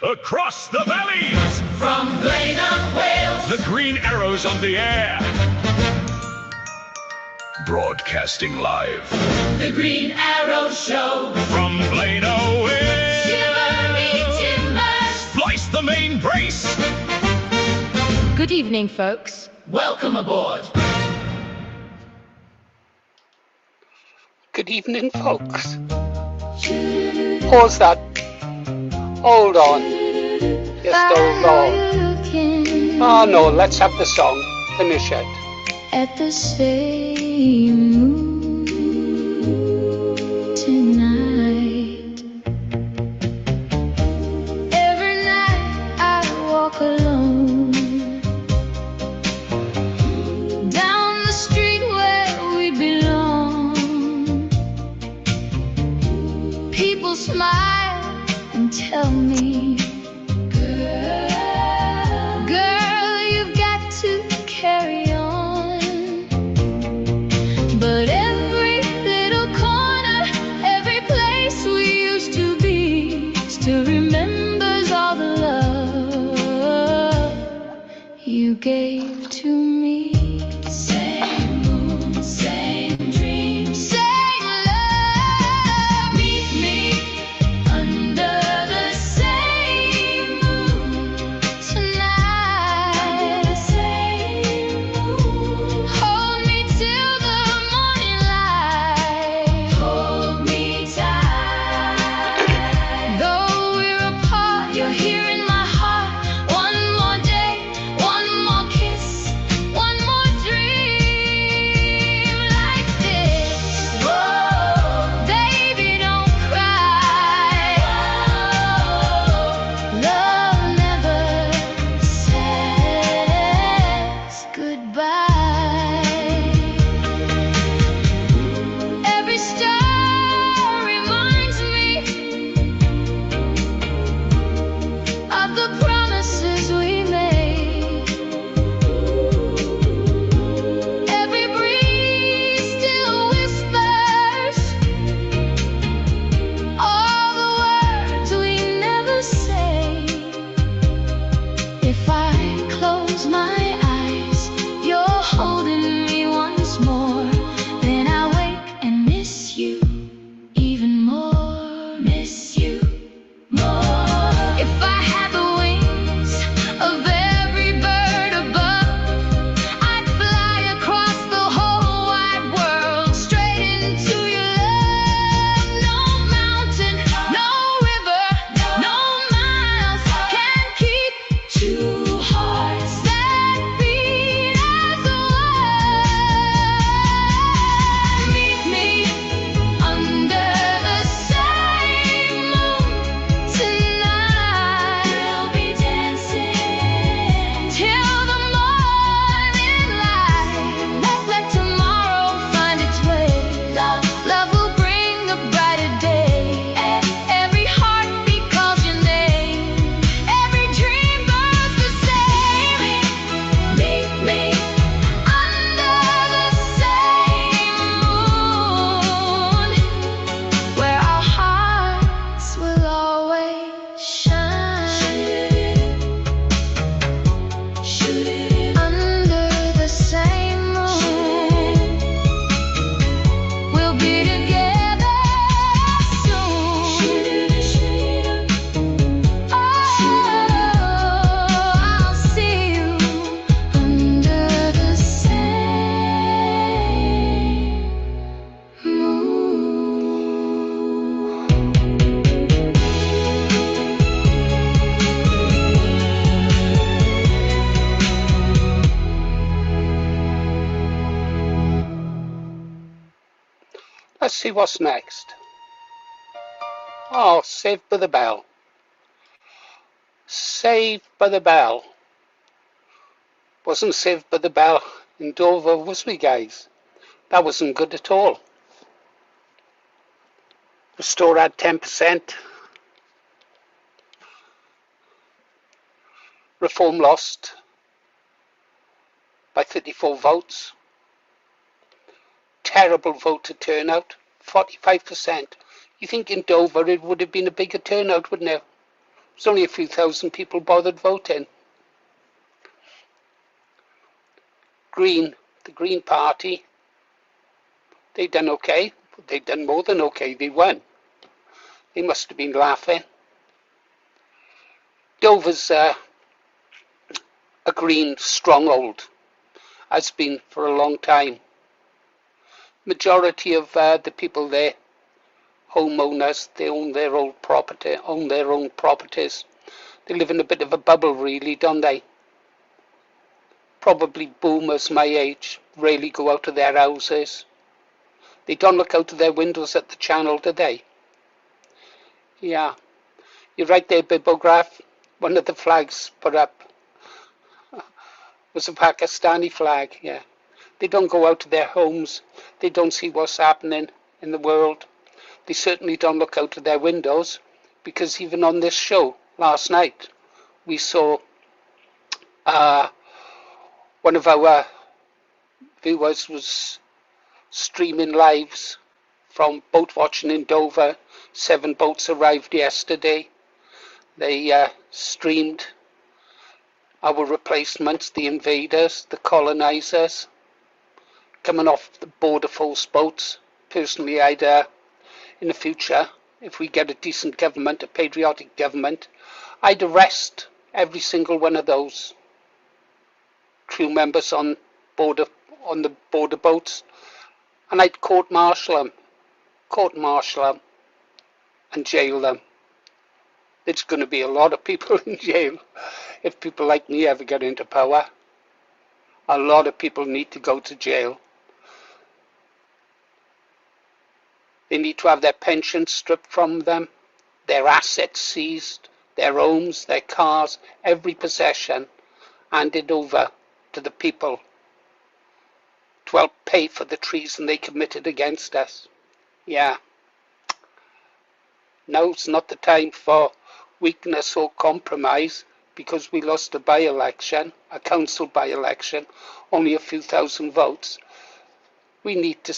Across the valleys, From Blaine of Wales, the green arrows on the air. Broadcasting live the Green Arrow Show. from Blaine of Wales. Shivery timbers. Splice the main brace. Good evening, folks. Welcome aboard. Good evening, folks. Pause that. Hold on. You're still wrong. Oh no, let's have the song. Finish it. At the same moon tonight. Every night I walk alone down the street where we belong. People smile and tell me, girl, you've got to carry on. But every little corner, every place we used to be, still remembers all the love you gave to me. Same moon, same dream, same love. Meet me under the same moon tonight. The same moon. Hold me till the morning light. Hold me tight. Though we're apart, you're here in my heart. One more day, one more kiss, one more dream like this. Whoa, baby, don't cry. Love never says goodbye. Every star reminds me of the promises we made. Every breeze still whispers all the words we never say. If I close my eyes, you're holding me once more. Then I wake and miss you even more. Miss you more. If I had the wings of every bird above, I'd fly across the whole wide world, straight into your love. No mountain, no river, no miles can keep two hearts that beat as one. Meet me under the same moon tonight. We'll be dancing till the morning light. Let tomorrow find its way. Love will bring a brighter day. Every heartbeat calls your name. Every dream burns the same. Meet me under the same moon, where our hearts will always shine. Under the same moon, we'll be together soon. Oh, I'll see you under the same moon. Let's see what's next. Oh, Saved by the Bell. Saved by the Bell. Wasn't Saved by the Bell in Dover, was we, guys? That wasn't good at all. The store had 10%. Reform lost by 34 votes. Terrible voter turnout, 45%. You think in Dover it would have been a bigger turnout, wouldn't it? There's only a few thousand people bothered voting. The Green Party, they done okay. They done more than okay. They won. They must have been laughing. Dover's a green stronghold. Has been for a long time. Majority of the people there, homeowners, they own their own properties. They live in a bit of a bubble, really, don't they? Probably boomers my age rarely go out of their houses. They don't look out of their windows at the channel, do they? Yeah. You're right there, Bibliograph. One of the flags put up was a Pakistani flag, yeah. They don't go out of their homes. They don't see what's happening in the world. They certainly don't look out of their windows, because even on this show last night, we saw one of our viewers was streaming lives from boat watching in Dover. 7 boats arrived yesterday. They streamed our replacements, the invaders, the colonizers, coming off the border force boats. Personally, I'd, in the future, if we get a decent government, a patriotic government, I'd arrest every single one of those crew members on the border boats, and I'd court-martial them and jail them. There's going to be a lot of people in jail if people like me ever get into power. A lot of people need to go to jail. They need to have their pensions stripped from them, their assets seized, their homes, their cars, every possession handed over to the people to help pay for the treason they committed against us. Yeah. Now's not the time for weakness or compromise, because we lost a by-election, a council by-election, only a few thousand votes. We need to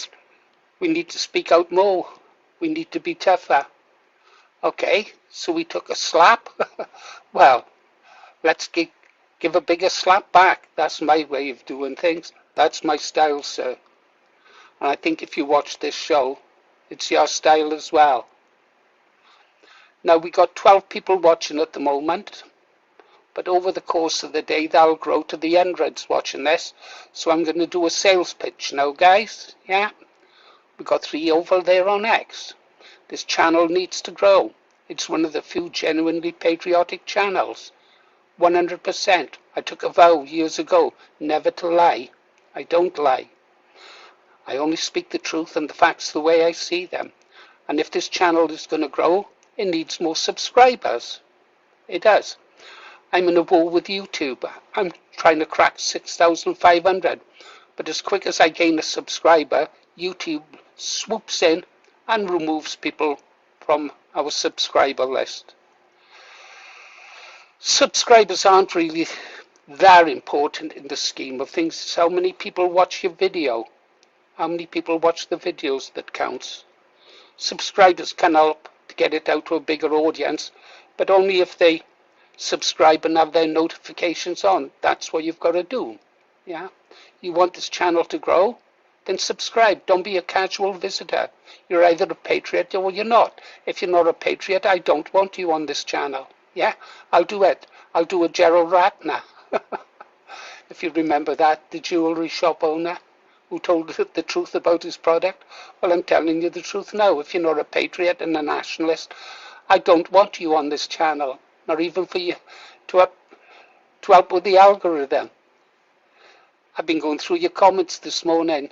speak out more. We need to be tougher. Okay, so we took a slap. Well, let's give a bigger slap back. That's my way of doing things. That's my style, sir. And I think if you watch this show, it's your style as well. Now, we got 12 people watching at the moment, but over the course of the day, that'll grow to the hundreds watching this. So I'm going to do a sales pitch now, guys. Yeah. We got 3 over there on X. This channel needs to grow. It's one of the few genuinely patriotic channels. 100%. I took a vow years ago never to lie. I don't lie. I only speak the truth and the facts the way I see them. And if this channel is going to grow, it needs more subscribers. It does. I'm in a war with YouTube. I'm trying to crack 6,500. But as quick as I gain a subscriber, YouTube swoops in and removes people from our subscriber list. Subscribers aren't really that important in the scheme of things. It's how many people watch your video. How many people watch the videos that counts. Subscribers can help to get it out to a bigger audience, but only if they subscribe and have their notifications on. That's what you've got to do. Yeah. You want this channel to grow? Then subscribe. Don't be a casual visitor. You're either a patriot or you're not. If you're not a patriot, I don't want you on this channel. Yeah, I'll do it. I'll do a Gerald Ratner. If you remember that, the jewelry shop owner who told the truth about his product. Well, I'm telling you the truth now. If you're not a patriot and a nationalist, I don't want you on this channel. Not even for you to help with the algorithm. I've been going through your comments this morning.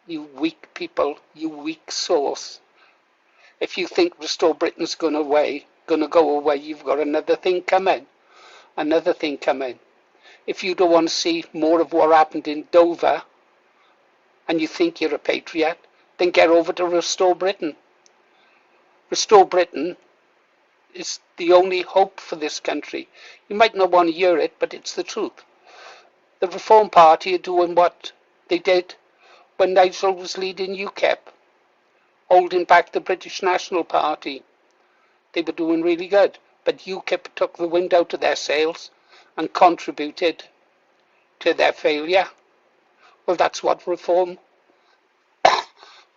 You weak people, you weak sauce. If you think Restore Britain's going to go away, you've got another thing coming. Another thing coming. If you don't want to see more of what happened in Dover, and you think you're a patriot, then get over to Restore Britain. Restore Britain is the only hope for this country. You might not want to hear it, but it's the truth. The Reform Party are doing what they did when Nigel was leading UKIP, holding back the British National Party. They were doing really good. but UKIP took the wind out of their sails and contributed to their failure. Well, that's what Reform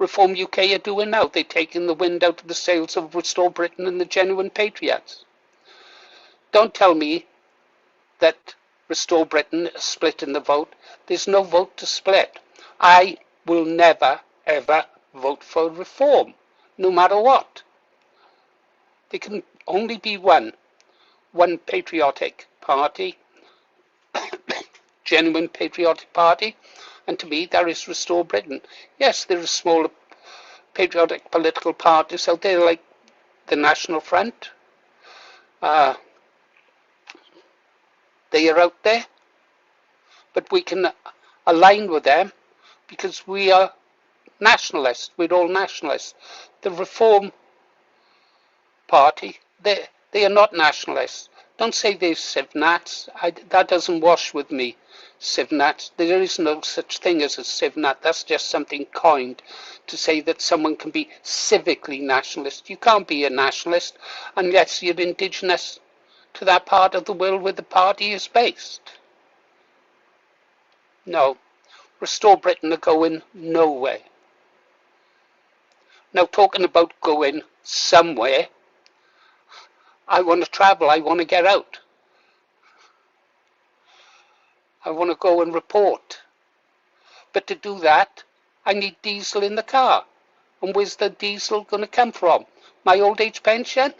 UK are doing now. They're taking the wind out of the sails of Restore Britain and the Genuine Patriots. Don't tell me that Restore Britain is split in the vote. There's no vote to split. I will never, ever vote for Reform, no matter what. There can only be one patriotic party, Genuine Patriotic Party, and to me that is Restore Britain. Yes, there are smaller patriotic political parties out there like the National Front. They are out there, but we can align with them because we are nationalists. We're all nationalists. The Reform Party, they are not nationalists. Don't say they're civ-nats. That doesn't wash with me, civ-nats. There is no such thing as a civ-nat. That's just something coined to say that someone can be civically nationalist. You can't be a nationalist unless you're indigenous to that part of the world where the party is based. No, Restore Britain are going nowhere. Now, talking about going somewhere, I want to travel, I want to get out. I want to go and report. But to do that, I need diesel in the car. And where's the diesel going to come from? My old age pension?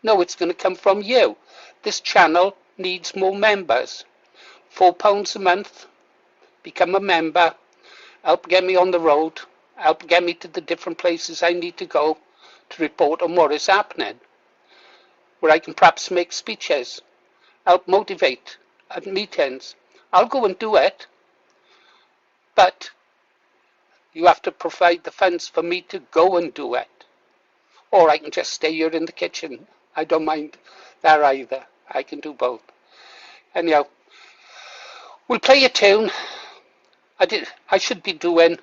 No, it's going to come from you. This channel needs more members. £4 a month. Become a member. Help get me on the road. Help get me to the different places I need to go to report on what is happening. Where I can perhaps make speeches. Help motivate at meetings. I'll go and do it. But you have to provide the funds for me to go and do it. Or I can just stay here in the kitchen. I don't mind that either. I can do both. Anyhow, we'll play a tune. I should be doing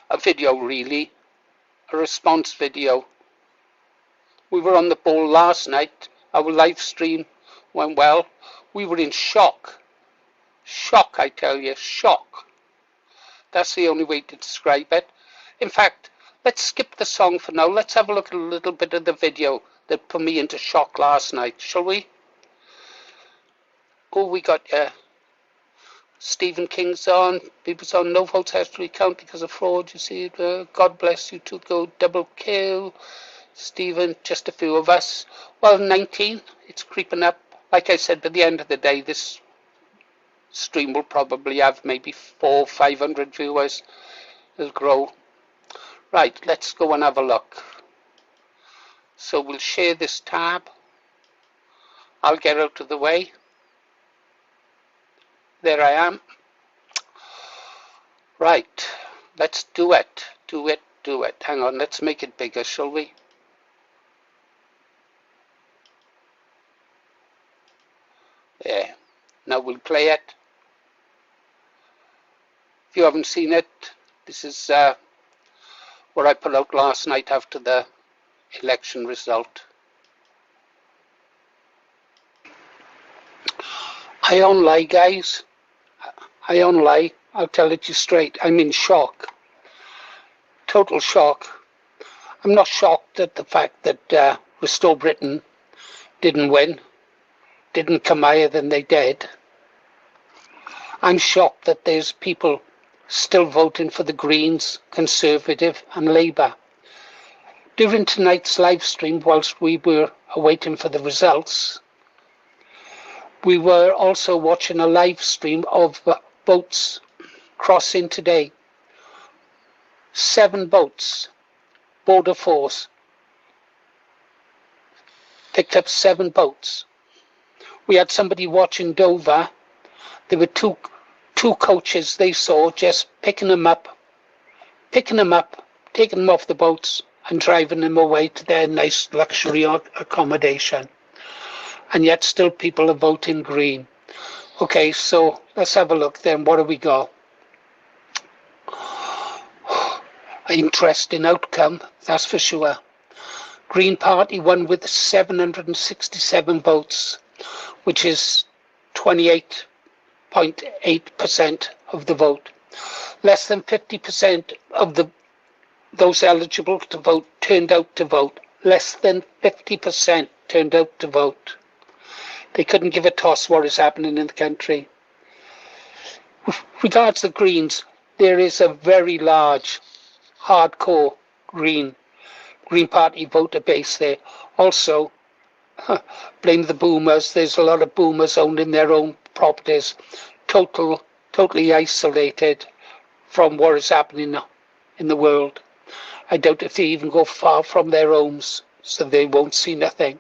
a video, really, a response video. We were on the ball last night. Our live stream went well. We were in shock. Shock, I tell you, shock. That's the only way to describe it. In fact, let's skip the song for now. Let's have a look at a little bit of the video that put me into shock last night, shall we? Oh, we got Stephen King's on. People's on. No votes has to recount because of fraud. You see, God bless you to go double kill. Stephen, just a few of us. Well, 19. It's creeping up. Like I said, by the end of the day, this stream will probably have maybe 400-500 viewers. It'll grow. Right, let's go and have a look. So we'll share this tab. I'll get out of the way. There I am. Right, let's do it. Do it. Hang on, let's make it bigger, shall we? There. Now we'll play it. If you haven't seen it, this is what I put out last night after the election result. I don't lie, guys. I don't lie. I'll tell it you straight. I'm in shock. Total shock. I'm not shocked at the fact that Restore Britain didn't win. Didn't come higher than they did. I'm shocked that there's people still voting for the Greens, Conservative and Labour. During tonight's live stream, whilst we were waiting for the results, we were also watching a live stream of boats crossing today. 7 boats, Border Force, picked up 7 boats. We had somebody watching Dover. There were two coaches they saw just picking them up, taking them off the boats and driving them away to their nice luxury accommodation. And yet still people are voting Green. Okay, so let's have a look then. What do we got? Interesting outcome, that's for sure. Green Party won with 767 votes, which is 28.8% of the vote. Less than 50% of those eligible to vote turned out to vote. Less than 50% turned out to vote. They couldn't give a toss what is happening in the country. With regards to the Greens, there is a very large, hardcore Green Party voter base there. Also, blame the boomers. There's a lot of boomers owning their own properties, totally isolated from what is happening in the world. I doubt if they even go far from their homes, so they won't see nothing.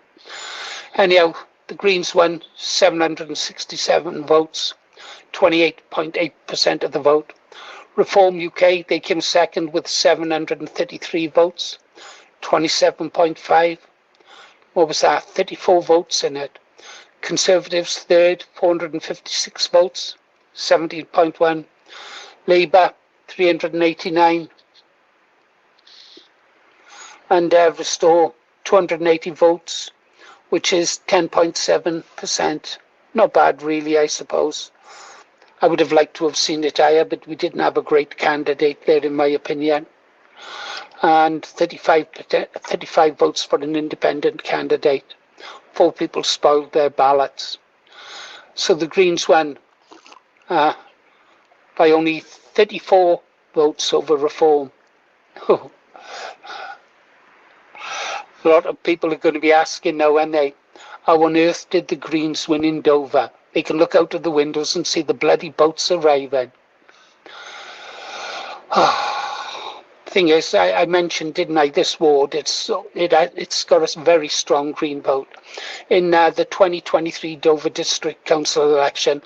Anyhow, the Greens won 767 votes, 28.8% of the vote. Reform UK, they came second with 733 votes, 27.5. What was that? 34 votes in it. Conservatives third, 456 votes, 17.1. Labour, 389. And Restore, 280 votes, which is 10.7%. Not bad, really, I suppose. I would have liked to have seen it higher, but we didn't have a great candidate there, in my opinion. And 35 votes for an independent candidate. 4 people spoiled their ballots. So the Greens won by only 34 votes over Reform. A lot of people are going to be asking now, aren't they? How on earth did the Greens win in Dover? They can look out of the windows and see the bloody boats arriving. Thing is, I mentioned, didn't I, this ward, it's got a very strong Green vote. In the 2023 Dover District Council election,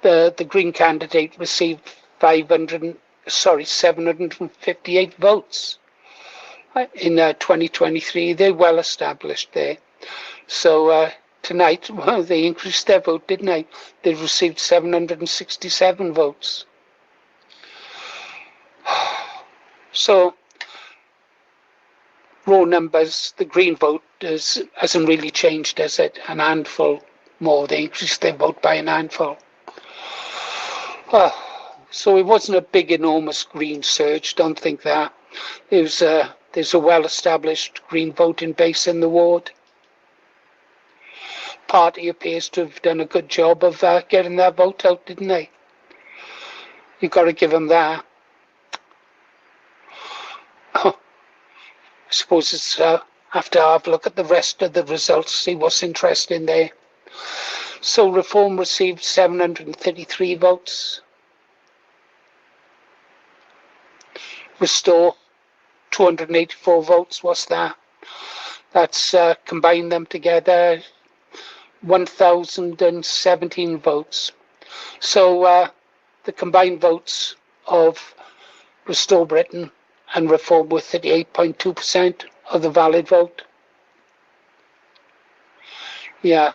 the Green candidate received 758 votes. In 2023, they're well established there. So tonight, well, they increased their vote, didn't they? They received 767 votes. So, raw numbers, the Green vote hasn't really changed, has it? An handful more. They increased their vote by an handful. So it wasn't a big, enormous Green surge. Don't think that. There's a well-established Green voting base in the ward. Party appears to have done a good job of getting their vote out, didn't they? You've got to give them that. I suppose it's have to have a look at the rest of the results, see what's interesting there. So Reform received 733 votes. Restore, 284 votes. What's that? That's combine them together, 1,017 votes. So the combined votes of Restore Britain and Reform were 38.2% of the valid vote. Yeah.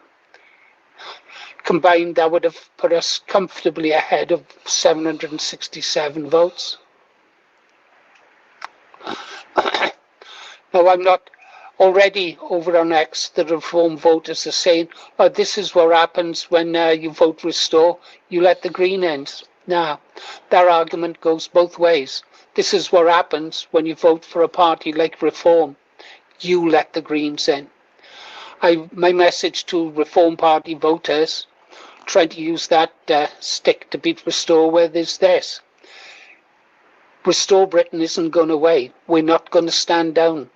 Combined, that would have put us comfortably ahead of 767 votes. Now, I'm not already over on X, the Reform voters are saying, oh, this is what happens when you vote Restore, you let the Green in. Now, their argument goes both ways. This is what happens when you vote for a party like Reform. You let the Greens in. My message to Reform Party voters, trying to use that stick to beat Restore with, is this. Restore Britain isn't going away. We're not going to stand down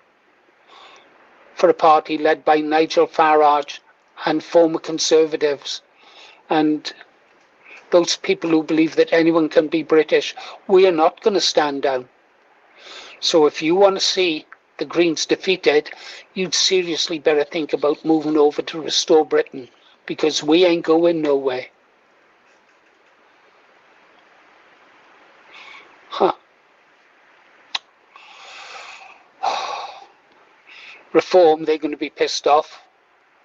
for a party led by Nigel Farage and former Conservatives and those people who believe that anyone can be British. We are not going to stand down. So if you want to see the Greens defeated, you'd seriously better think about moving over to Restore Britain, because we ain't going nowhere. Reform, they're going to be pissed off.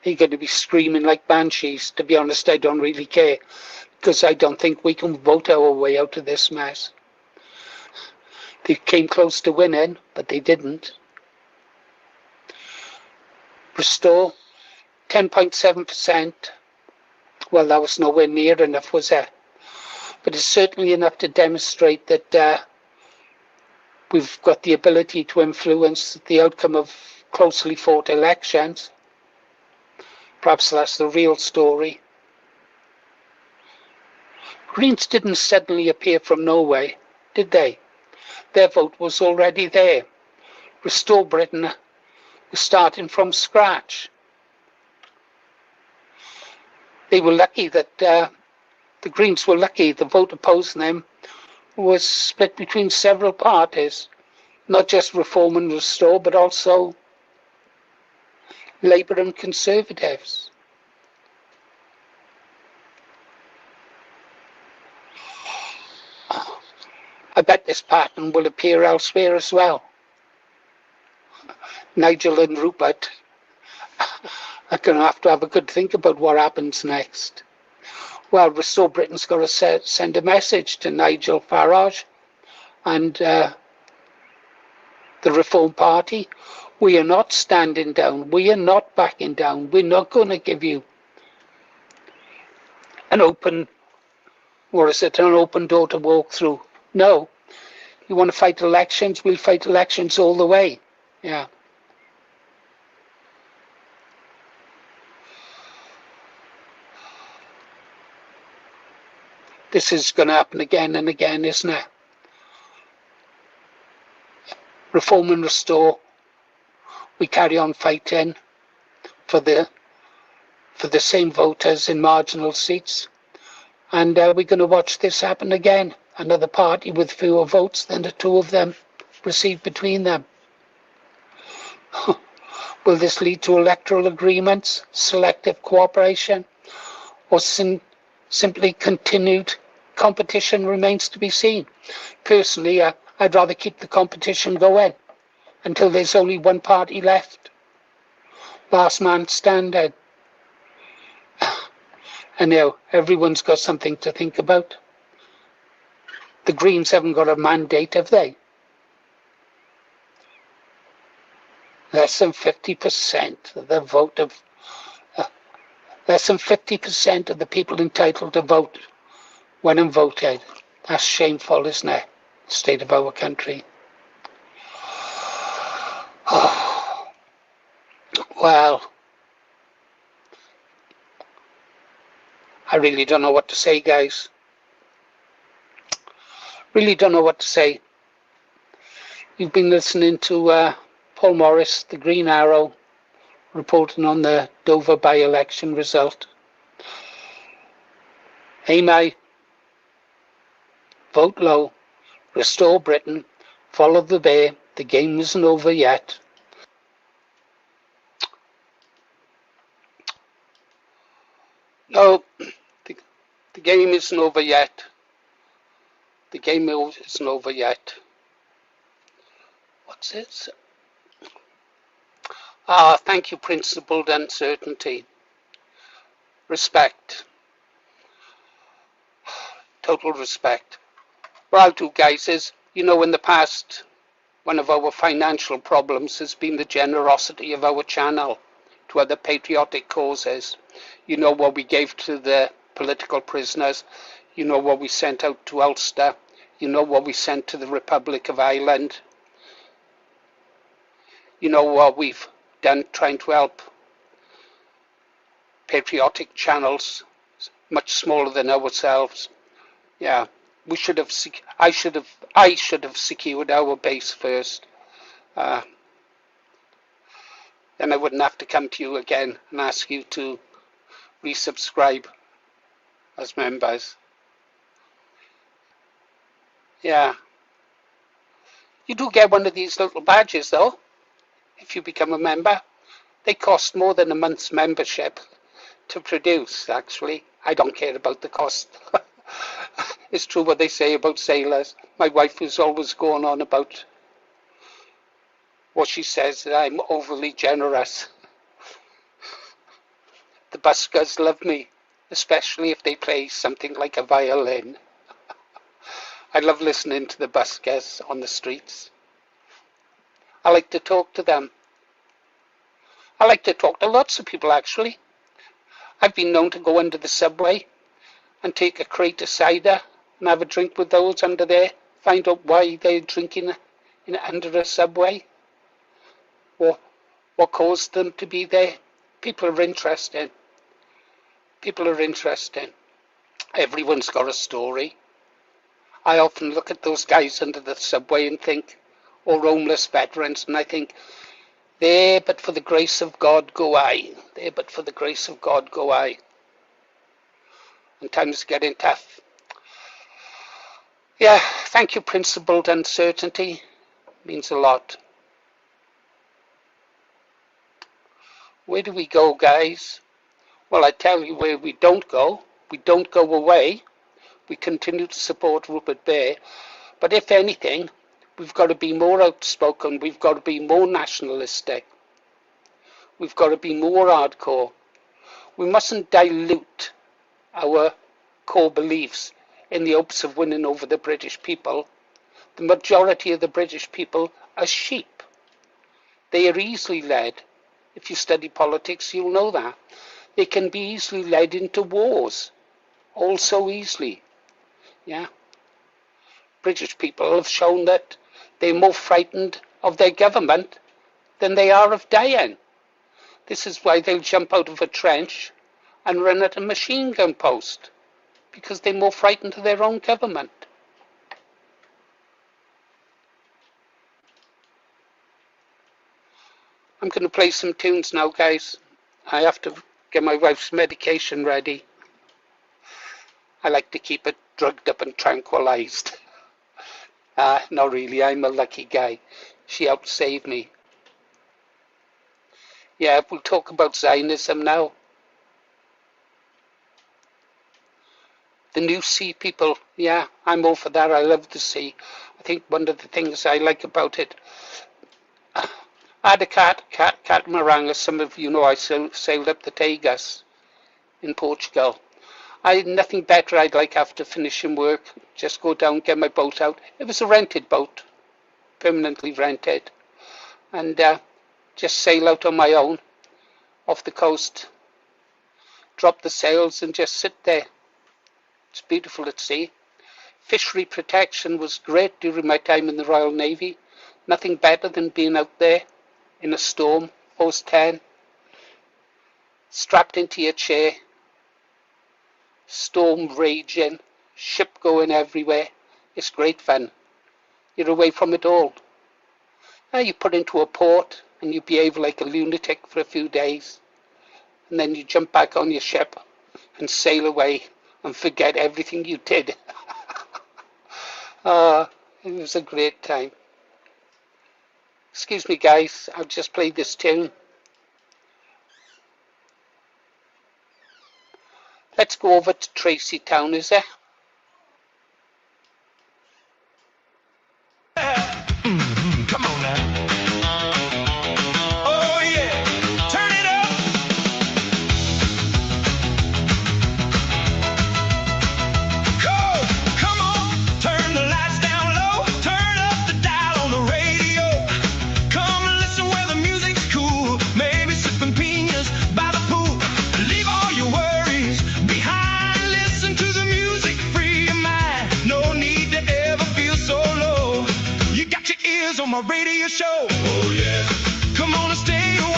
They're going to be screaming like banshees. To be honest, I don't really care, because I don't think we can vote our way out of this mess. They came close to winning, but they didn't. Restore, 10.7%. Well, that was nowhere near enough, was it? But it's certainly enough to demonstrate that we've got the ability to influence the outcome of closely fought elections. Perhaps that's the real story. Greens didn't suddenly appear from nowhere, did they? Their vote was already there. Restore Britain was starting from scratch. They were lucky that the Greens were lucky the vote opposing them was split between several parties, not just Reform and Restore, but also Labour and Conservatives. I bet this pattern will appear elsewhere as well. Nigel and Rupert are going to have a good think about what happens next. Well, Restore Britain's got to send a message to Nigel Farage and the Reform Party. We are not standing down. We are not backing down. We're not going to give you an open door to walk through. No. You want to fight elections? We'll fight elections all the way. Yeah. This is going to happen again and again, isn't it? Reform and Restore. We carry on fighting for the same voters in marginal seats. And we're going to watch this happen again. Another party with fewer votes than the two of them received between them. Will this lead to electoral agreements, selective cooperation, or simply continued competition remains to be seen? Personally, I'd rather keep the competition going until there's only one party left. Last man standing. And now everyone's got something to think about. The Greens haven't got a mandate, have they? Less than 50% of the vote of less than 50% of the people entitled to vote went and voted. That's shameful, isn't it? The state of our country. Oh. Well, I really don't know what to say, guys. Really don't know what to say. You've been listening to Paul Morris, the Green Arrow, reporting on the Dover by-election result. Aim high, vote low, restore Britain, follow the bear, the game isn't over yet. No, the game isn't over yet. The game isn't over yet. What's it? Thank you, principled uncertainty. Respect. Total respect. What I'll do, guys, is, in the past, one of our financial problems has been the generosity of our channel to other patriotic causes. What we gave to the political prisoners. What we sent out to Ulster. What we sent to the Republic of Ireland. What we've done trying to help patriotic channels much smaller than ourselves. Yeah, I should have secured our base first. Then I wouldn't have to come to you again and ask you to resubscribe as members. Yeah. You do get one of these little badges though, if you become a member. They cost more than a month's membership to produce, actually. I don't care about the cost. It's true what they say about sailors. My wife is always going on about what she says, that I'm overly generous. The buskers love me, especially if they play something like a violin. I love listening to the buskers on the streets. I like to talk to them. I like to talk to lots of people, actually. I've been known to go under the subway and take a crate of cider and have a drink with those under there, find out why they're drinking under a subway, or what caused them to be there. People are interested. People are interested. Everyone's got a story. I often look at those guys under the subway and think, or homeless veterans, and I think, there but for the grace of God go I. There but for the grace of God go I. And times are getting tough. Yeah, thank you, principled uncertainty. Means a lot. Where do we go, guys? Well, I tell you where we don't go. We don't go away. We continue to support Rupert Bear. But if anything, we've got to be more outspoken. We've got to be more nationalistic. We've got to be more hardcore. We mustn't dilute our core beliefs in the hopes of winning over the British people. The majority of the British people are sheep. They are easily led. If you study politics, you'll know that. They can be easily led into wars. All so easily. Yeah. British people have shown that they're more frightened of their government than they are of dying. This is why they'll jump out of a trench and run at a machine gun post, because they're more frightened of their own government. I'm going to play some tunes now, guys. I have to get my wife's medication ready. I like to keep it drugged up and tranquilized. Not really, I'm a lucky guy. She helped save me. Yeah, we'll talk about Zionism now. The new sea people, yeah, I'm all for that. I love the sea. I think one of the things I like about it, I had a catamaran, as some of you know, I sailed up the Tagus in Portugal. I had nothing better I'd like after finishing work, just go down, get my boat out. It was a rented boat, permanently rented, and just sail out on my own, off the coast, drop the sails and just sit there. It's beautiful at sea. Fishery protection was great during my time in the Royal Navy. Nothing better than being out there in a storm, post 10, strapped into your chair, storm raging, ship going everywhere. It's great fun. You're away from it all. Now you put into a port and you behave like a lunatic for a few days, and then you jump back on your ship and sail away and forget everything you did. It was a great time. Excuse me, guys, I'll just play this tune. Let's go over to Tracy Town, is there? Come on now. Oh yeah, turn it up. Come on, turn the lights down low, turn up the dial on the radio. Come and listen where the music's cool, maybe sipping piñas by the pool. Leave all your worries behind, listen to the music, free your mind. No need to ever feel so low. You got your ears on my radio show. Oh yeah. Come on and stay a while.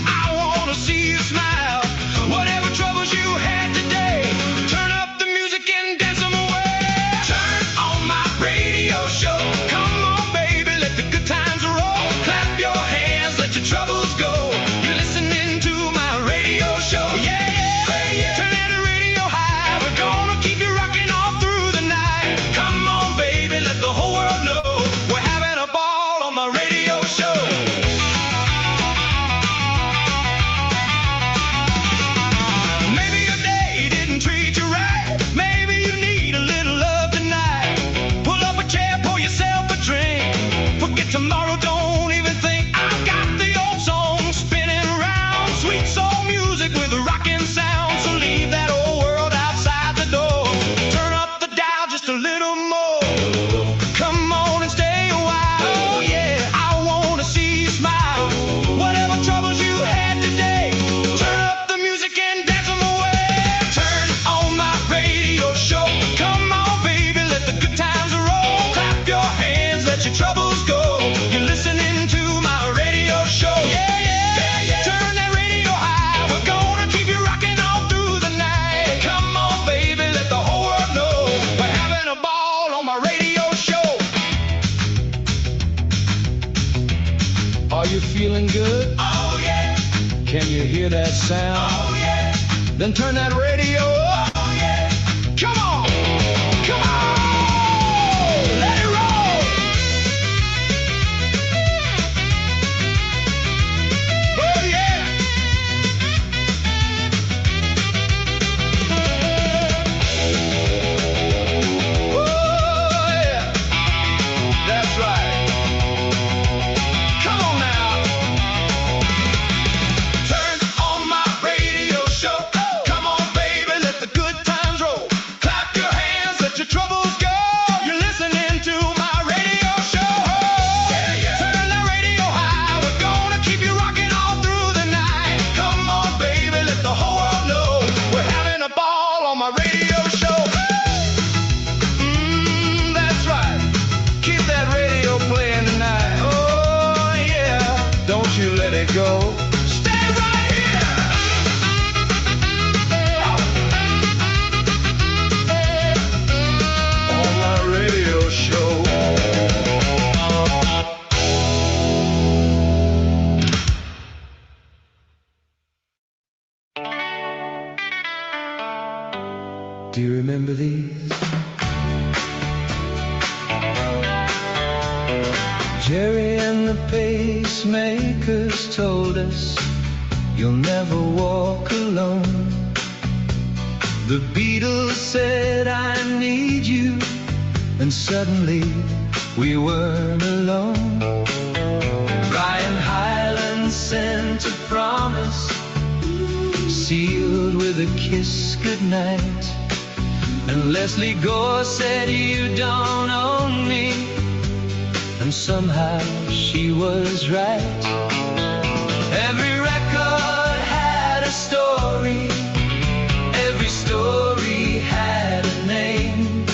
I wanna see you smile. Whatever troubles you had today, turn up the music and dance them away. Turn on my radio show. Come on, baby, let the good times roll. Clap your hands, let your troubles go. You're listening to my radio show. Yeah, yeah. Turn that radio high. We're gonna keep you rocking all through the night. Come on, baby, let the whole world know we're having a ball on my radio show. Maybe your day didn't treat you right. Maybe you need a little love tonight. Pull up a chair, pour yourself a drink. Forget tomorrow, don't even think. I've got the old song spinning around. Sweet soul music with a rocking sound. So leave that old world outside the door. Turn up the dial just a little more. Come on and stay a while. Oh yeah, I wanna see you smile. Whatever troubles let your troubles go. You're listening to my radio show. Yeah, yeah. Turn that radio high. We're gonna keep you rocking all through the night. Come on, baby, let the whole world know we're having a ball on my radio show. Are you feeling good? Oh, yeah. Can you hear that sound? Oh, yeah. Then turn that radio up. Oh, yeah. Come on. Come on. Let it roll. Oh, yeah. Oh, yeah. That's right. Come on now. Turn on my radio show. Come on, baby, let the good times roll. Clap your hands, let your troubles go. You're listening to my radio show. Turn that radio high. We're gonna keep you rocking all through the night. Come on, baby, let the whole world know we're having a ball on my radio show. That's right. Keep that radio playing tonight. Oh, yeah. Don't you let it go. Stay right here. On my radio show. Do you remember these? Jerry and the pacemakers told us you'll never walk alone. The Beatles said I need you, and suddenly we weren't alone. Brian Hyland sent a promise, sealed with a kiss goodnight. And Leslie Gore said you don't own me, and somehow she was right. Every record had a story, every story had a name.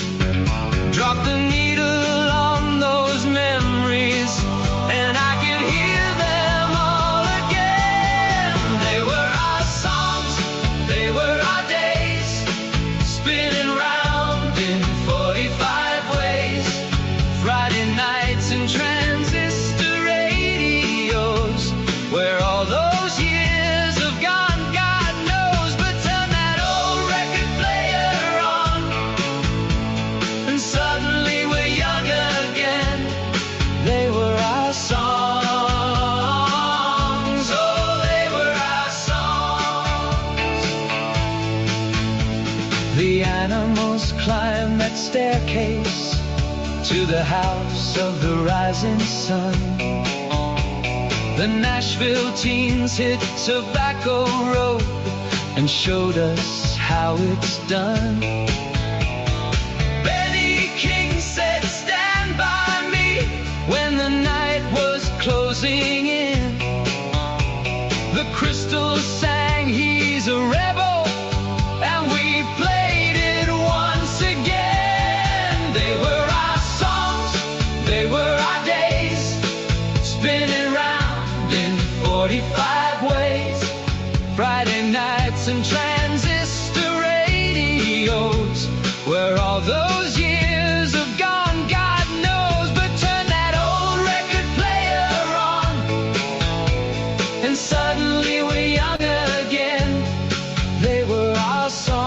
Drop the needle on those memories, and I can hear them all again. They were our songs, they were our days, spinning round in 45 ways. Friday nights and transistor radios, where all those years have gone, God knows. But turn that old record player on, and suddenly we're young again. They were our songs, oh, they were our songs. The animals climbed that staircase to the house of the rising sun. The Nashville teens hit Tobacco Road and showed us how it's done. Benny King said, stand by me, when the night was closing in. The Crystals sang, he's a rebel, and we played it once again. They were our songs, they were our days, spinning round in 45 ways. Friday nights and transistor radios, where all those years have gone, God knows. But turn that old record player on, and suddenly we're young again. They were our songs,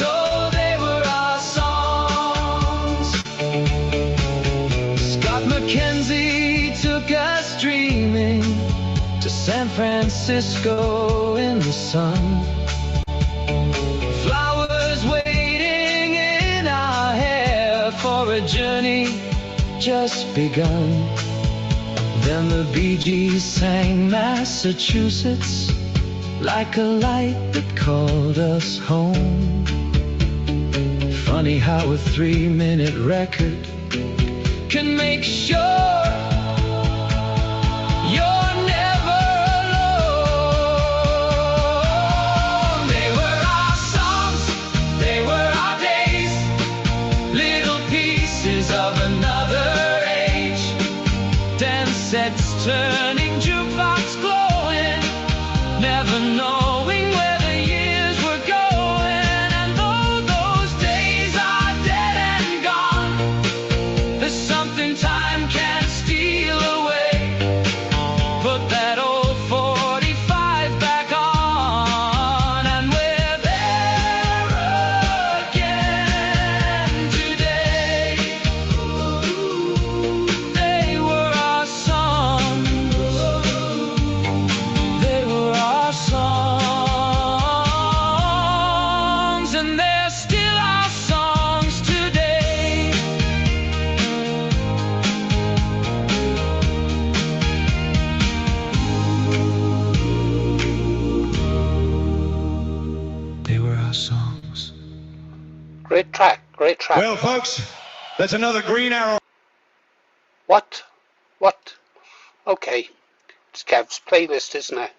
oh, they were our songs. Scott McKenzie took us dreaming to San Francisco in the sun. Flowers waiting in our hair for a journey just begun. Then the Bee Gees sang Massachusetts, like a light that called us home. Funny how a 3-minute record can make sure you're never alone. They were our songs, they were our days, little pieces of turning jukebox glowing, never knowing where the years were going. And though those days are dead and gone, there's something time can't steal away. Put that old 45 back on, and we're there again today. They were our songs. They were our songs, and they're still our songs today. They were our songs. Great track, great track. Well, folks, that's another Green Arrow. What? Okay, it's Kev's playlist, isn't it?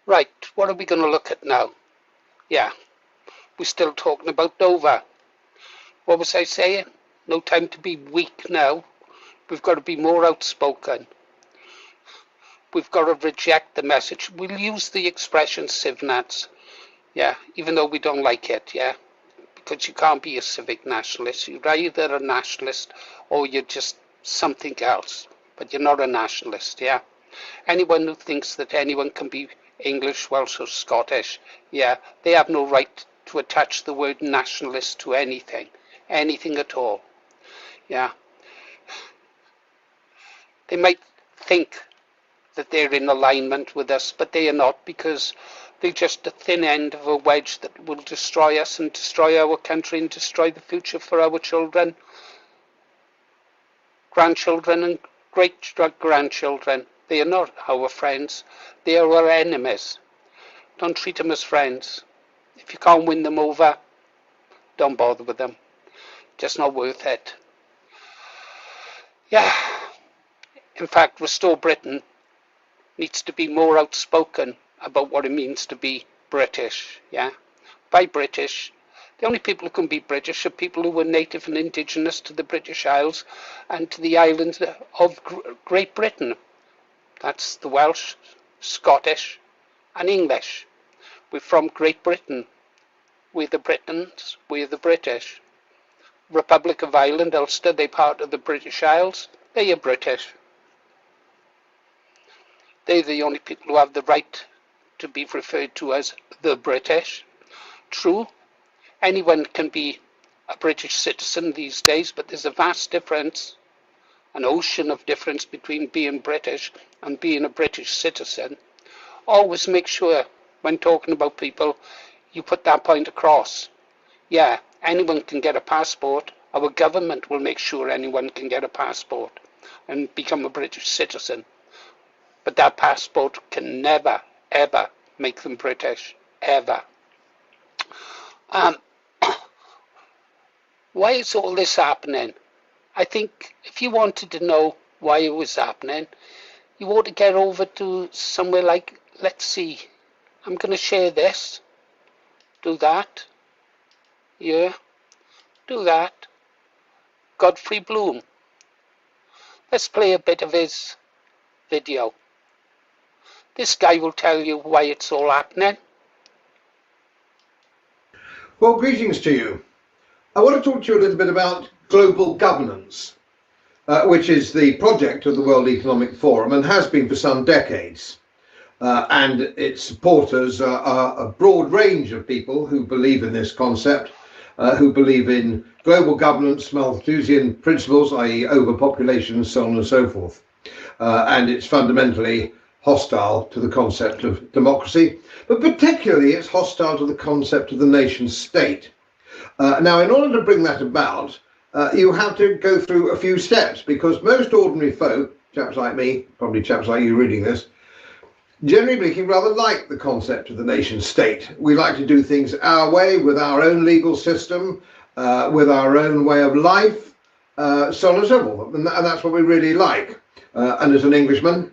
Right, what are we going to look at now? Yeah, we're still talking about Dover. What was I saying? No time to be weak now. We've got to be more outspoken. We've got to reject the message. We'll use the expression civnats. Yeah, even though we don't like it, yeah. Because you can't be a civic nationalist. You're either a nationalist or you're just something else. But you're not a nationalist, yeah. Anyone who thinks that anyone can be English, Welsh or Scottish, yeah, they have no right to attach the word nationalist to anything. Anything at all. Yeah. They might think that they're in alignment with us, but they are not, because they're just the thin end of a wedge that will destroy us and destroy our country and destroy the future for our children, grandchildren and great-grandchildren. They are not our friends. They are our enemies. Don't treat them as friends. If you can't win them over, don't bother with them. Just not worth it. Yeah. In fact, Restore Britain needs to be more outspoken about what it means to be British. Yeah. By British, the only people who can be British are people who were native and indigenous to the British Isles and to the islands of Great Britain. That's the Welsh, Scottish and English. We're from Great Britain. We're the Britons, we're the British. Republic of Ireland, Ulster, they're part of the British Isles. They are British. They're the only people who have the right to be referred to as the British. True, anyone can be a British citizen these days, but there's a vast difference, an ocean of difference between being British and being a British citizen. Always make sure when talking about people, you put that point across. Yeah, anyone can get a passport. Our government will make sure anyone can get a passport and become a British citizen. But that passport can never, ever make them British. Ever. Why is all this happening? I think if you wanted to know why it was happening, you ought to get over to somewhere like, let's see, I'm going to share this. Do that. Yeah. Do that. Godfrey Bloom. Let's play a bit of his video. This guy will tell you why it's all happening. Well, greetings to you. I want to talk to you a little bit about global governance, which is the project of the World Economic Forum and has been for some decades. And its supporters are a broad range of people who believe in this concept, who believe in global governance, Malthusian principles, i.e. overpopulation and so on and so forth. And it's fundamentally hostile to the concept of democracy, but particularly it's hostile to the concept of the nation state. Now, in order to bring that about, you have to go through a few steps, because most ordinary folk, chaps like me, probably chaps like you reading this, generally speaking, rather like the concept of the nation state. We like to do things our way, with our own legal system, with our own way of life, so on and so forth. And that's what we really like. And as an Englishman,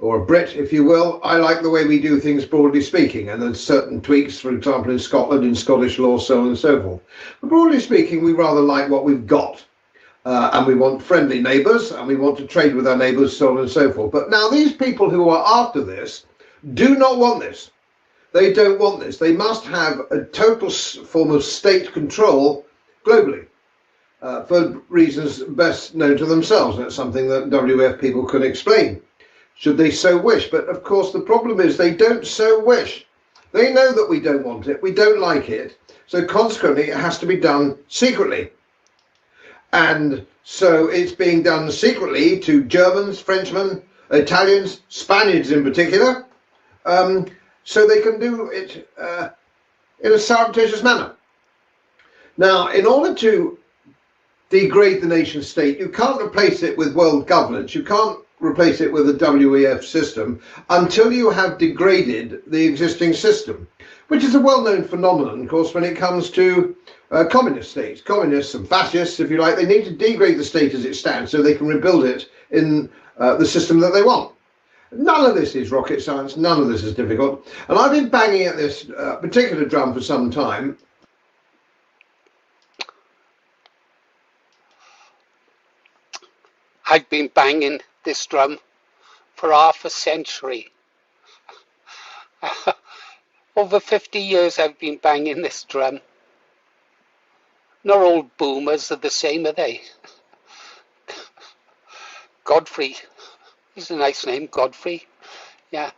or a Brit, if you will, I like the way we do things, broadly speaking, and then certain tweaks, for example, in Scotland, in Scottish law, so on and so forth. But broadly speaking, we rather like what we've got. and we want friendly neighbours, and we want to trade with our neighbours, so on and so forth. But now these people who are after this do not want this. They don't want this. They must have a total form of state control globally, for reasons best known to themselves. That's something that WEF people can explain, should they so wish. But of course the problem is they don't so wish. They know that we don't want it, we don't like it, so consequently it has to be done secretly. And so it's being done secretly to Germans, Frenchmen, Italians, Spaniards in particular, so they can do it in a surreptitious manner. Now, in order to degrade the nation state, you can't replace it with world governance, you can't replace it with a WEF system until you have degraded the existing system, which is a well-known phenomenon, of course, when it comes to communist states. Communists and fascists, if you like, they need to degrade the state as it stands so they can rebuild it in the system that they want. None of this is rocket science, none of this is difficult, and I've been banging at this particular drum for some time. I've been banging this drum for half a century. Over 50 years I've been banging this drum. Not all boomers are the same, are they? Godfrey, he's a nice name, Godfrey. Yeah,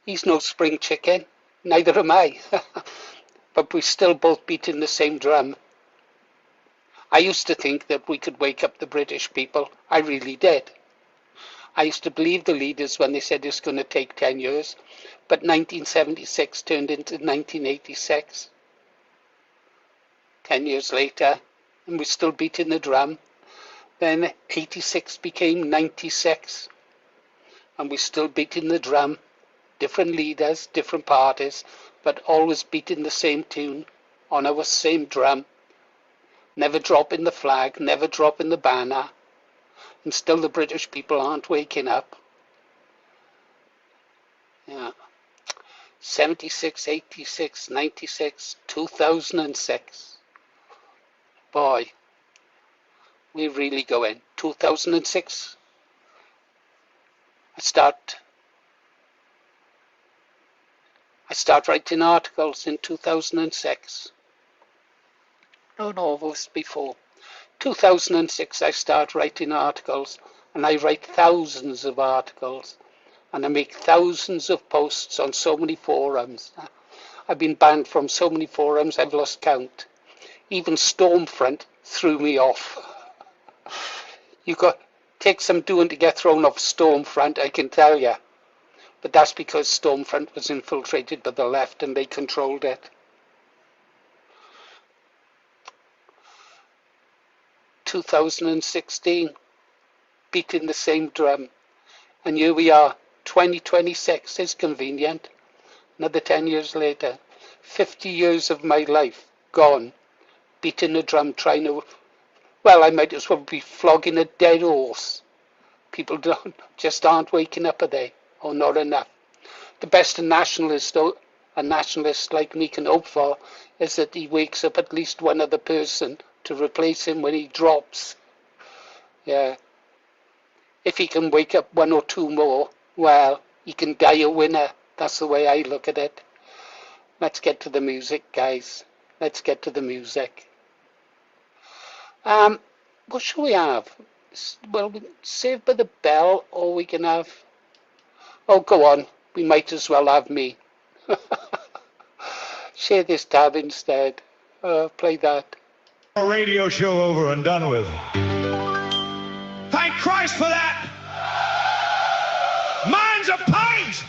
he's no spring chicken, neither am I. But we're still both beating the same drum. I used to think that we could wake up the British people. I really did. I used to believe the leaders when they said it's going to take 10 years. But 1976 turned into 1986. 10 years later, and we're still beating the drum. Then 86 became 96. And we're still beating the drum. Different leaders, different parties, but always beating the same tune on our same drum. Never dropping the flag, never dropping the banner, and still the British people aren't waking up. Yeah. 76, 86, 96, 2006. Boy, we're really going. 2006, I start writing articles in 2006. No, it was before. 2006 I start writing articles, and I write thousands of articles, and I make thousands of posts on so many forums. I've been banned from so many forums I've lost count. Even Stormfront threw me off. You got take some doing to get thrown off Stormfront, I can tell you. But that's because Stormfront was infiltrated by the left and they controlled it. 2016, beating the same drum, and here we are. 2026 is convenient. Another 10 years later, 50 years of my life gone, beating the drum, trying to, well, I might as well be flogging a dead horse. People just aren't waking up, are they? Or not enough. The best a nationalist like me can hope for is that he wakes up at least one other person to replace him when he drops. Yeah. If he can wake up one or two more, well, he can die a winner. That's the way I look at it. Let's get to the music, guys. Let's get to the music. What shall we have? Well, Saved by the Bell, or we can have... Oh, go on. We might as well have me. Share this tab instead. Play that. A radio show over and done with. Thank Christ for that. Mine's a pint.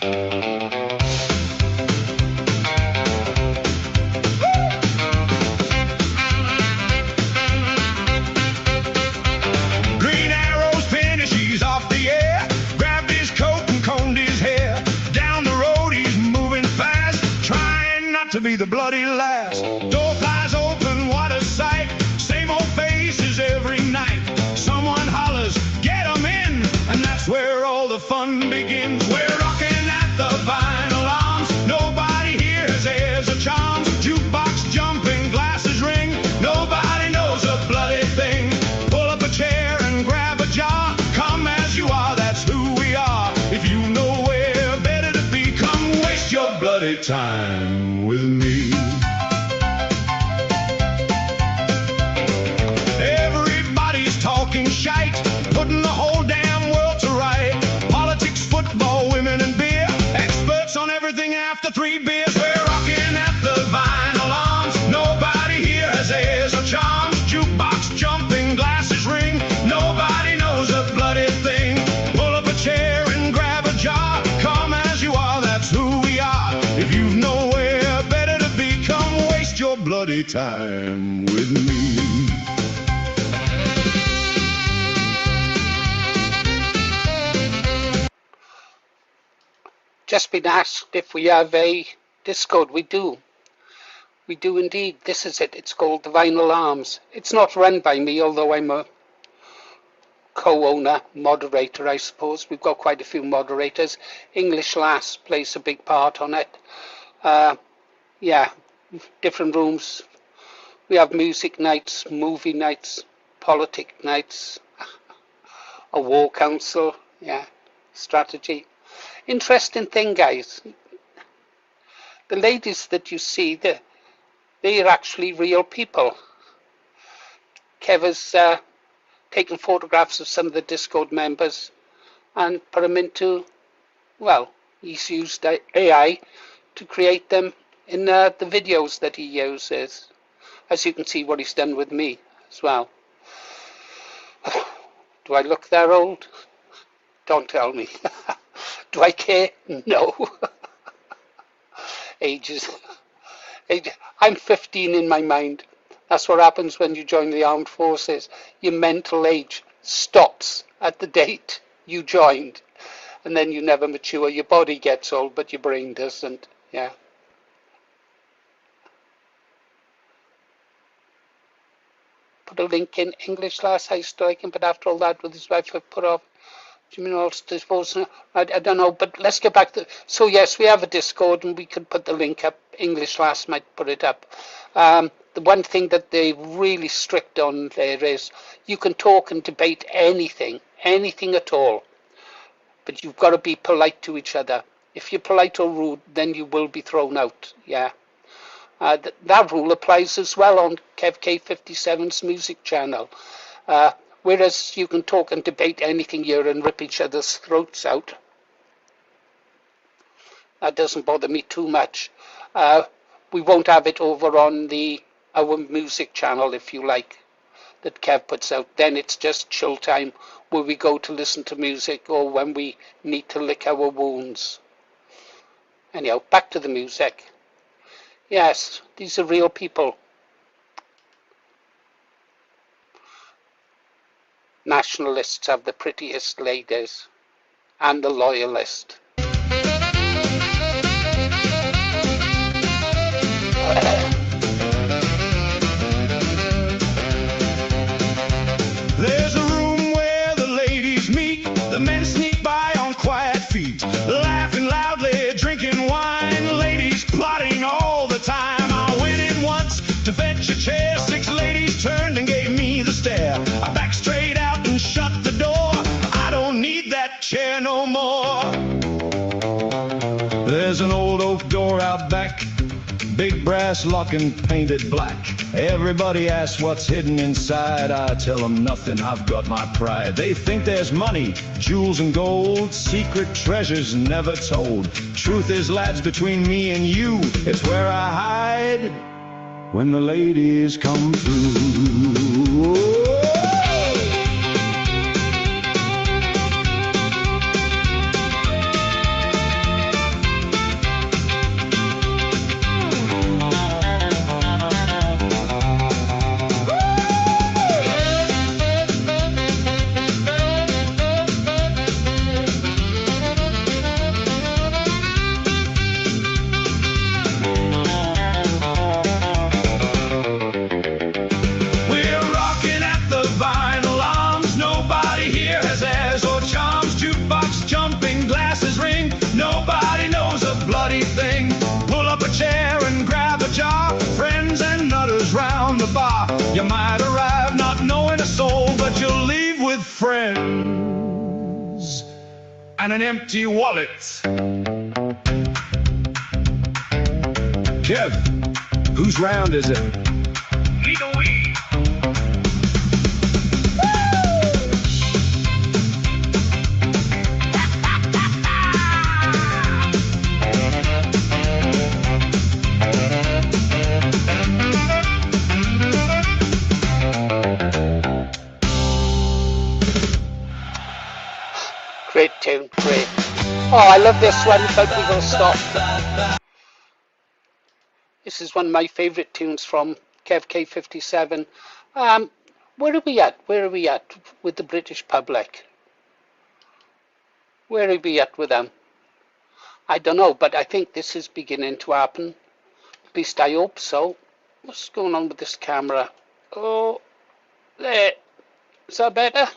Green Arrow's finished, he's off the air. Grabbed his coat and combed his hair. Down the road he's moving fast, trying not to be the bloody last. Door flies open, what a sight. Same old faces every night. Someone hollers, get 'em in, and that's where all the fun begins. We're rocking at the vinyl arms. Nobody here has airs or charms. Jukebox jumping, glasses ring. Nobody knows a bloody thing. Pull time with me. Everybody's talking shite, putting the whole damn world to right. Politics, football, women, and beer. Experts on everything after 3 beers. We're rocking at the vinyl arms. Nobody here has airs or charms. Jukebox jumping, glasses ring. Nobody knows a bloody thing. Pull up a chair and grab a jar. Come as you are, that's who we are. If you've nowhere better to be, come waste your bloody time with me. Just been asked if we have a Discord. We do. We do indeed. This is it. It's called the Vinyl Arms. It's not run by me, although I'm a co-owner, moderator, I suppose. We've got quite a few moderators. English Lass plays a big part on it. Yeah, different rooms. We have music nights, movie nights, politic nights, a war council, yeah, strategy. Interesting thing, guys. The ladies that you see, they're actually real people. Kev has taken photographs of some of the Discord members and put them into, well, he's used AI to create them in the videos that he uses. As you can see what he's done with me as well. Do I look that old? Don't tell me. Do I care? No. Ages. I'm 15 in my mind. That's what happens when you join the armed forces. Your mental age stops at the date you joined. And then you never mature. Your body gets old, but your brain doesn't. Yeah. Put a link in English Lass. I used to like him, but after all that with his wife, I put off. Jimmy Knowles disposal. I don't know, but let's get back to. So yes, we have a Discord, and we could put the link up. English Lass might put it up. The one thing that they're really strict on there is you can talk and debate anything at all, but you've got to be polite to each other. If you're polite or rude, then you will be thrown out. Yeah. That rule applies as well on Kev K57's music channel. Whereas you can talk and debate anything here and rip each other's throats out. That doesn't bother me too much. We won't have it over on our music channel, if you like, that Kev puts out. Then it's just chill time where we go to listen to music or when we need to lick our wounds. Anyhow, back to the music. Yes, these are real people. Nationalists have the prettiest ladies and the loyalist. There's a room where the ladies meet. The men sneak by on quiet feet, laughing loudly, drinking wine. Ladies plotting all the time. I went in once to fetch a chair. 6 ladies turned and gave me the stare. I backed straight out and shut the door. I don't need that chair no more. There's an old oak door out back, big brass lock and painted black. Everybody asks what's hidden inside. I tell them nothing, I've got my pride. They think there's money, jewels and gold, secret treasures never told. Truth is, lads, between me and you, it's where I hide when the ladies come through. You might arrive not knowing a soul, but you'll leave with friends and an empty wallet. Kev, whose round is it? Legal weed. Great tune, great. Oh, I love this one, but we will stop. This is one of my favourite tunes from Kev K57. Where are we at? Where are we at with the British public? Where are we at with them? I don't know, but I think this is beginning to happen. At least I hope so. What's going on with this camera? Oh, there. Is that better?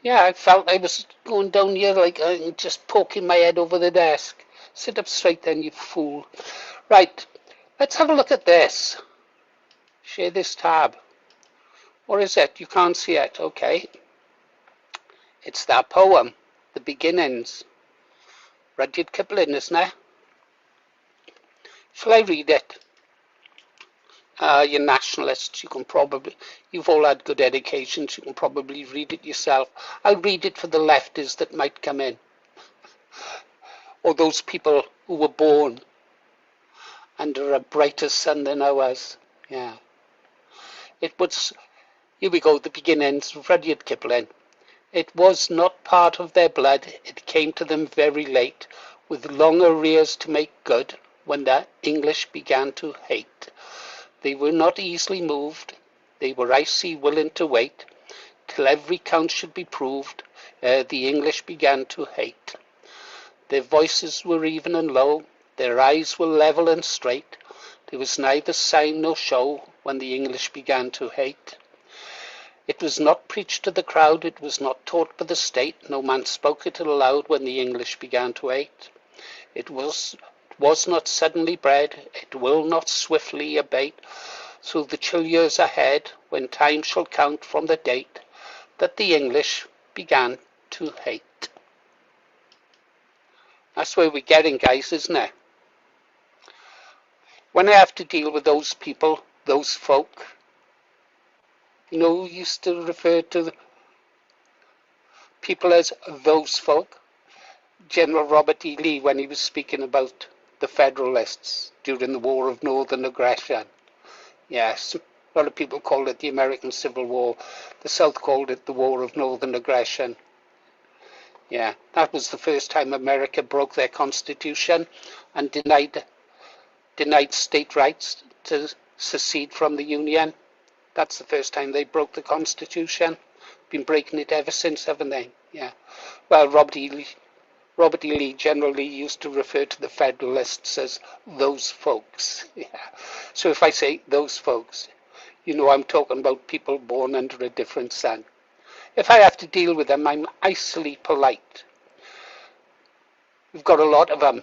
Yeah, I felt I was going down here like just poking my head over the desk. Sit up straight then, you fool. Right, let's have a look at this. Share this tab. What is it? You can't see it. Okay. It's that poem, The Beginnings. Rudyard Kipling, isn't it? Shall I read it? You nationalists, you've all had good educations, you can probably read it yourself. I'll read it for the lefties that might come in. Or those people who were born under a brighter sun than ours. Yeah. It was, here we go, The Beginnings, Rudyard Kipling. It was not part of their blood, it came to them very late, with long arrears to make good, when the English began to hate. They were not easily moved, they were icy willing to wait, till every count should be proved, ere the English began to hate. Their voices were even and low, their eyes were level and straight, there was neither sign nor show, when the English began to hate. It was not preached to the crowd, it was not taught by the state, no man spoke it aloud when the English began to hate. It was not suddenly bred, it will not swiftly abate, through the chill years ahead, when time shall count from the date that the English began to hate. That's where we're getting, guys, isn't it? When I have to deal with those people, those folk, you know who used to refer to the people as those folk? General Robert E. Lee, when he was speaking about the Federalists during the War of Northern Aggression. Yes, a lot of people called it the American Civil War. The South called it the War of Northern Aggression. Yeah, that was the first time America broke their constitution and denied state rights to secede from the Union. That's the first time they broke the constitution. Been breaking it ever since, haven't they? Yeah. Well, Robert E. Lee generally used to refer to the Federalists as those folks. Yeah. So if I say those folks, you know I'm talking about people born under a different sun. If I have to deal with them, I'm icily polite. We've got a lot of them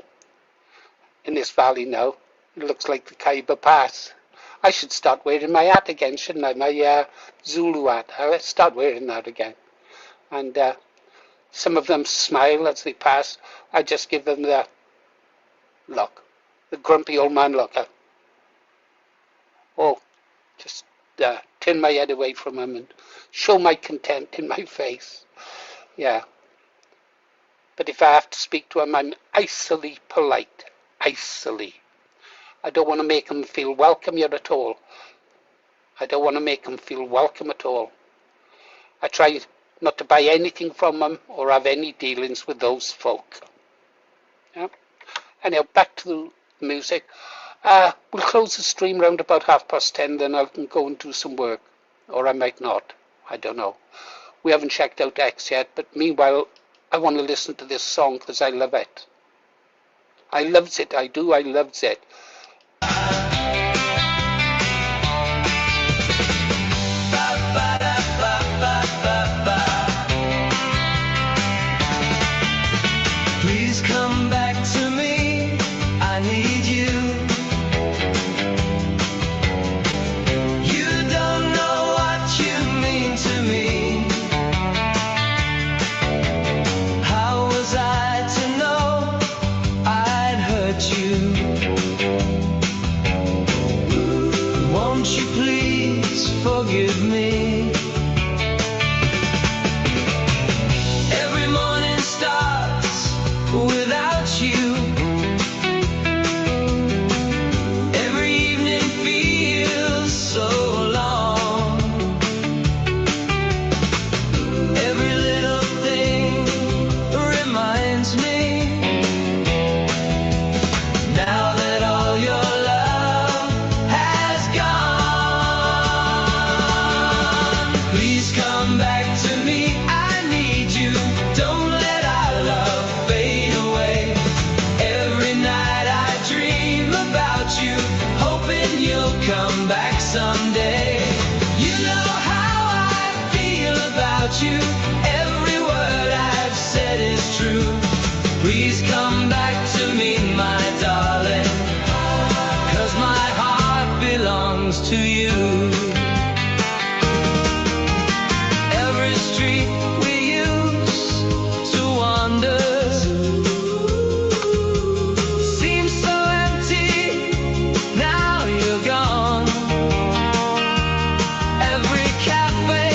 in this valley now. It looks like the Khyber Pass. I should start wearing my hat again, shouldn't I? My Zulu hat. I'll start wearing that again. And some of them smile as they pass. I just give them the look, the grumpy old man look. Oh, just turn my head away from them and show my contempt in my face. Yeah. But if I have to speak to them, I'm icily polite. Icily. I don't want to make them feel welcome here at all. I don't want to make them feel welcome at all. I try not to buy anything from them or have any dealings with those folk. Yeah. Anyhow, back to the music. We'll close the stream round about 10:30, then I can go and do some work. Or I might not. I don't know. We haven't checked out X yet, but meanwhile, I want to listen to this song because I love it. I loves it, I do, I loves it. Please come back to me, I need you. You don't know what you mean to me. How was I to know I'd hurt you? come back to me. I need you. Don't let our love fade away. Every night I dream about you, hoping you'll come back someday. You know how I feel about you. Every word I've said is true. Please come back to me, my darling, 'cause my heart belongs to you. Every street we used to wander seems so empty, now you're gone. Every cafe,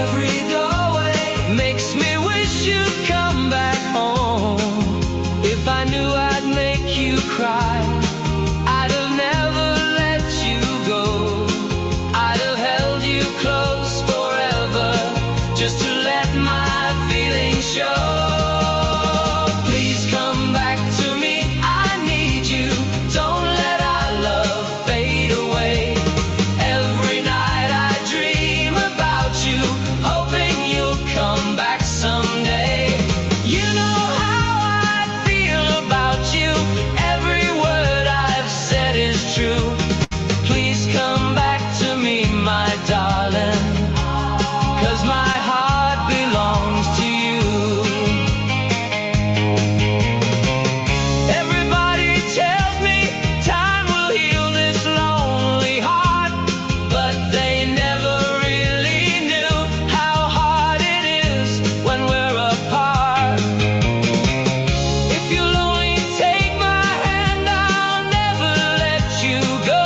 every doorway makes me wish you'd come back home. If I knew I'd make you cry, I'd have never let you go. I'd have held you close forever, just to let my feelings show. Please come back to me, I need you. Don't let our love fade away. Every night I dream about you, hoping you'll come back someday. You know how I feel about you. Every word I've said is true. Please come back to me, my darling, 'cause my heart belongs to you. Everybody tells me time will heal this lonely heart, but they never really knew how hard it is when we're apart. If you'll only take my hand, I'll never let you go.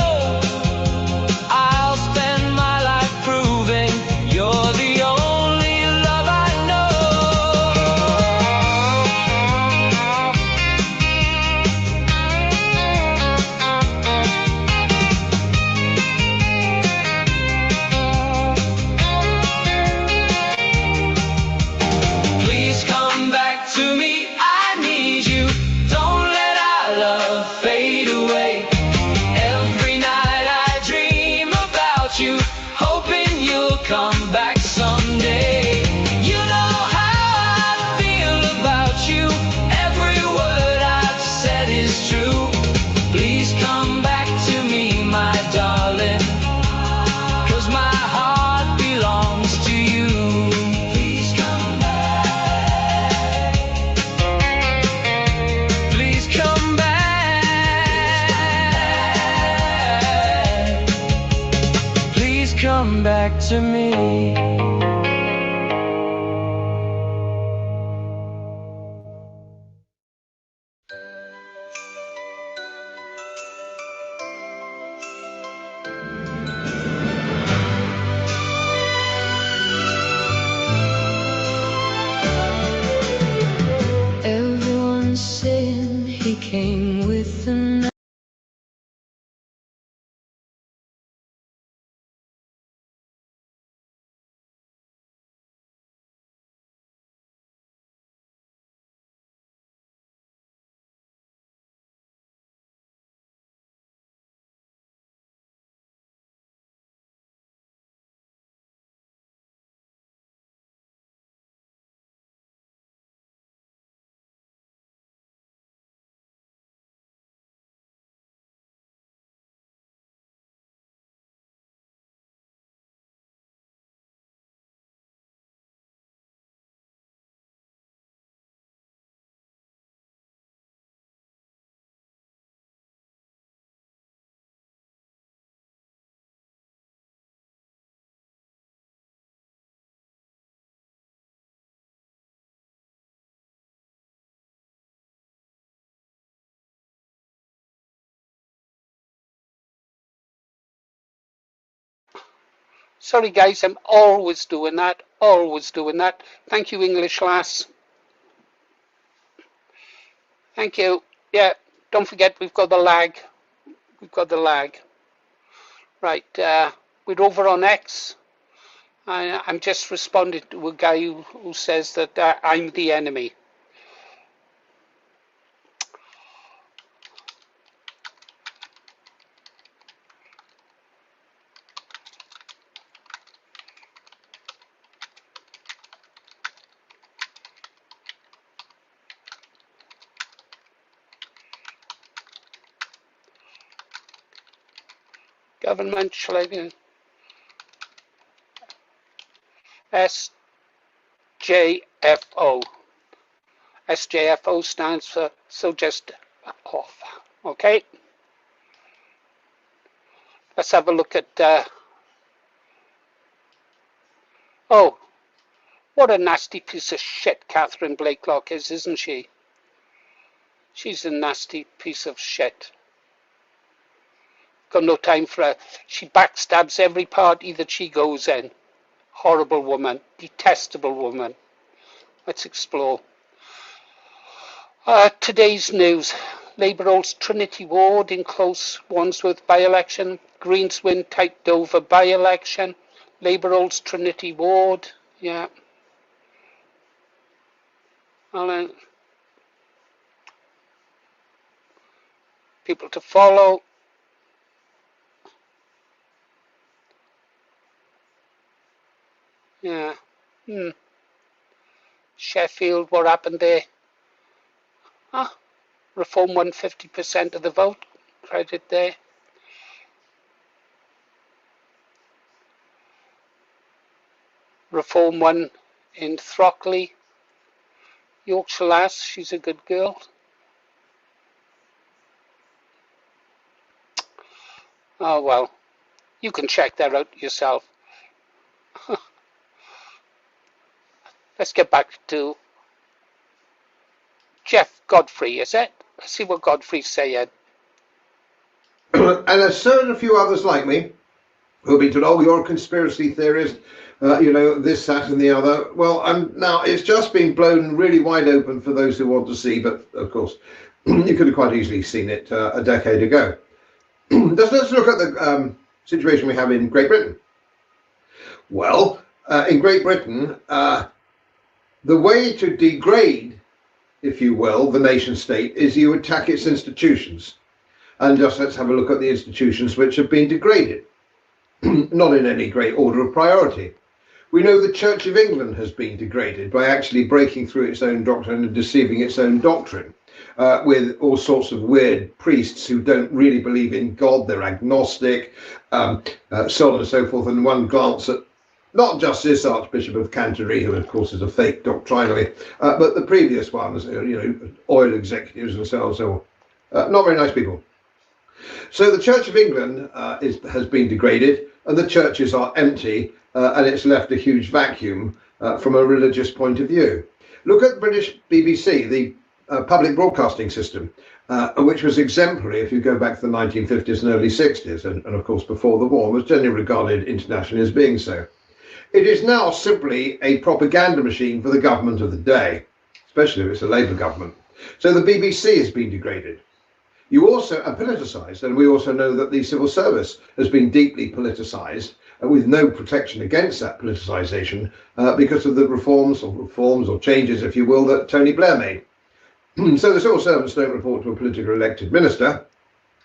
I'll spend my life proving you're the only love I know. Please come back to me, I need you. Don't let our love fade away. Every night I dream about you, hoping you'll come back someday. You know how I feel about you. Every word I've said is true. Please come back to me, my darling, 'cause my heart belongs to you. Please come back. Please come back. Please come back to me. Everyone said he came with the night. Sorry guys, I'm always doing that, always doing that. Thank you, English lass. Thank you. Yeah, don't forget we've got the lag. We've got the lag. Right, we're over on X. I'm just responding to a guy who says that I'm the enemy. Government, shall I do? SJFO. SJFO stands for so just off. Okay. Let's have a look at. Oh, what a nasty piece of shit Catherine Blakelock is, isn't she? She's a nasty piece of shit. Got no time for her. She backstabs every party that she goes in. Horrible woman. Detestable woman. Let's explore. Today's news. Labour holds Trinity Ward in close Wandsworth by-election. Greens win tight Dover by-election. Labour holds Trinity Ward. Yeah. And people to follow. Yeah. Sheffield, what happened there? Reform won 50% of the vote. Credit there. Reform won in Throckley. Yorkshire lass, she's a good girl. Oh well, you can check that out yourself. Let's get back to Jeff Godfrey, is it? Let's see what Godfrey's saying. And there's certain a few others like me who'll be told, oh, you're a conspiracy theorist, you know, this, that and the other. Well, now it's just been blown really wide open for those who want to see, but of course, you could have quite easily seen it a decade ago. Let's look at the situation we have in Great Britain. Well, in Great Britain, the way to degrade, if you will, the nation state is you attack its institutions. And just let's have a look at the institutions which have been degraded, not in any great order of priority. We know the Church of England has been degraded by actually breaking through its own doctrine and deceiving its own doctrine with all sorts of weird priests who don't really believe in God, they're agnostic, so on and so forth. And one glance at not just this Archbishop of Canterbury, who of course is a fake doctrinally, but the previous ones, you know, oil executives and so on and so on. Not very nice people. So the Church of England has been degraded, and the churches are empty, and it's left a huge vacuum from a religious point of view. Look at the British BBC, the public broadcasting system, which was exemplary if you go back to the 1950s and early 60s, and of course before the war was generally regarded internationally as being so. It is now simply a propaganda machine for the government of the day, especially if it's a Labour government. So the BBC has been degraded. You also are politicised, and we also know that the civil service has been deeply politicised, with no protection against that politicisation because of the reforms or changes, if you will, that Tony Blair made. So the civil servants don't report to a politically elected minister.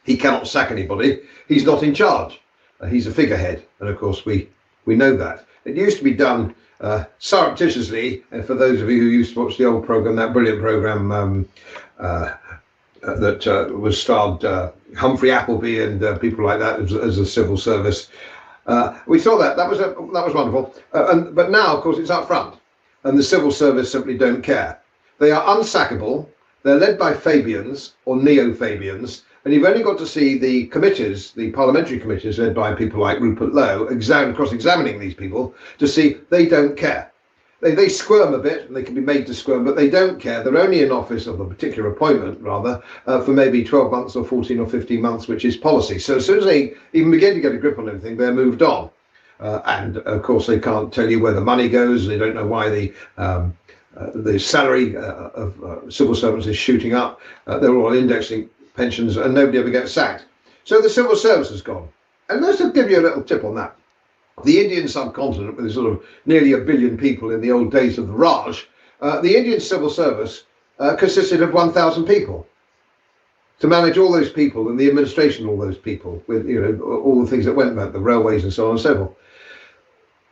He cannot sack anybody. He's not in charge. He's a figurehead, and of course we know that. It used to be done surreptitiously, and for those of you who used to watch the old programme, that brilliant programme that was starred Humphrey Appleby and people like that as a civil service. We saw that was wonderful. But now, of course, it's up front, and the civil service simply don't care. They are unsackable. They're led by Fabians or neo-Fabians, and you've only got to see the committees, the parliamentary committees led by people like Rupert Lowe, cross-examining these people to see they don't care. They squirm a bit, and they can be made to squirm, but they don't care. They're only in office, of a particular appointment rather, for maybe 12 months or 14 or 15 months, which is policy. So as soon as they even begin to get a grip on anything, they're moved on. And of course, they can't tell you where the money goes. They don't know why the salary of civil servants is shooting up. They're all indexing pensions, and nobody ever gets sacked. So the civil service has gone. And let's just give you a little tip on that. The Indian subcontinent, with sort of nearly 1 billion people in the old days of the Raj, the Indian civil service consisted of 1,000 people. To manage all those people and the administration of all those people, with all the things that went about the railways and so on and so forth.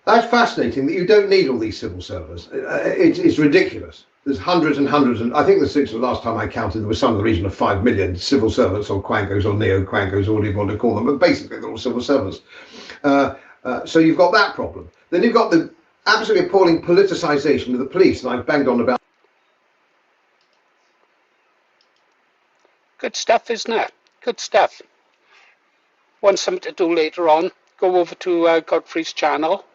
That's fascinating that you don't need all these civil servants. It's ridiculous. there's hundreds and hundreds, and I think since the last time I counted, there was some in the region of 5 million civil servants, or quangos, or neo-quangos, or whatever you want to call them, but basically they're all civil servants. So you've got that problem. Then you've got the absolutely appalling politicisation of the police, and I've banged on about. Good stuff, isn't it? Good stuff. Want something to do later on, go over to Godfrey's channel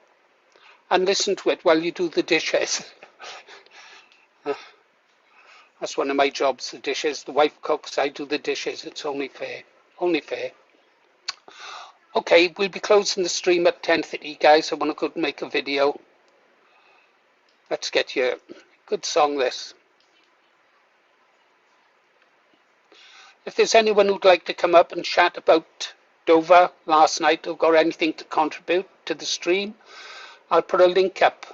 and listen to it while you do the dishes. That's one of my jobs, the dishes. The wife cooks, I do the dishes. It's only fair. Only fair. Okay, we'll be closing the stream at 10:30, guys. I want to go make a video. Let's get you a good song, this. If there's anyone who'd like to come up and chat about Dover last night, or got anything to contribute to the stream, I'll put a link up.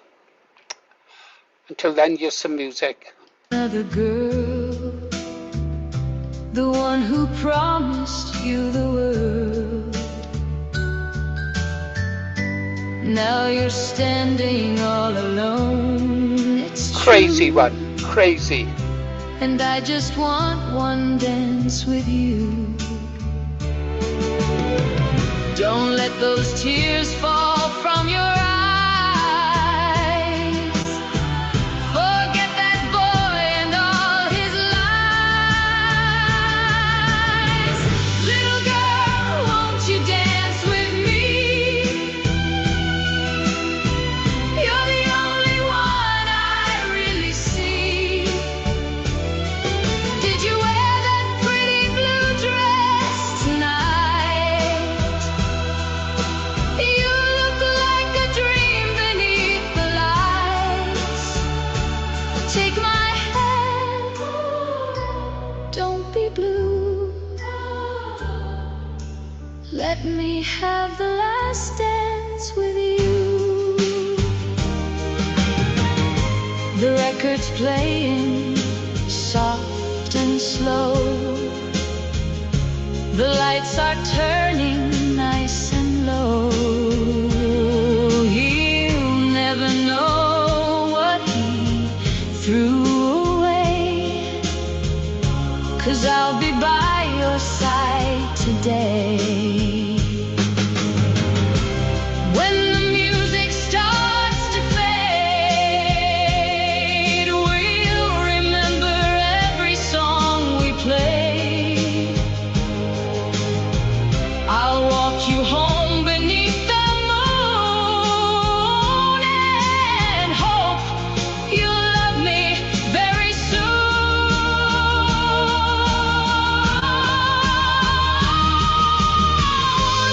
Until then, here's some music. Another girl, the one who promised you the world. Now you're standing all alone. It's Crazy true. one, crazy. And I just want one dance with you. Don't let those tears fall from your eyes. Forget that boy and all his lies. Little girl, won't you dance with me? You're the only one I really see. Did you wear that pretty blue dress tonight? You look like a dream beneath the lights. Take my hand, don't be blue. Let me have the last dance with you. The record's playing soft and slow. The lights are turning nice and low. He'll never know what he threw away, 'cause I'll be by your side today. When the music starts to fade, we'll remember every song we played. I'll walk you home beneath the moon and hope you'll love me very soon.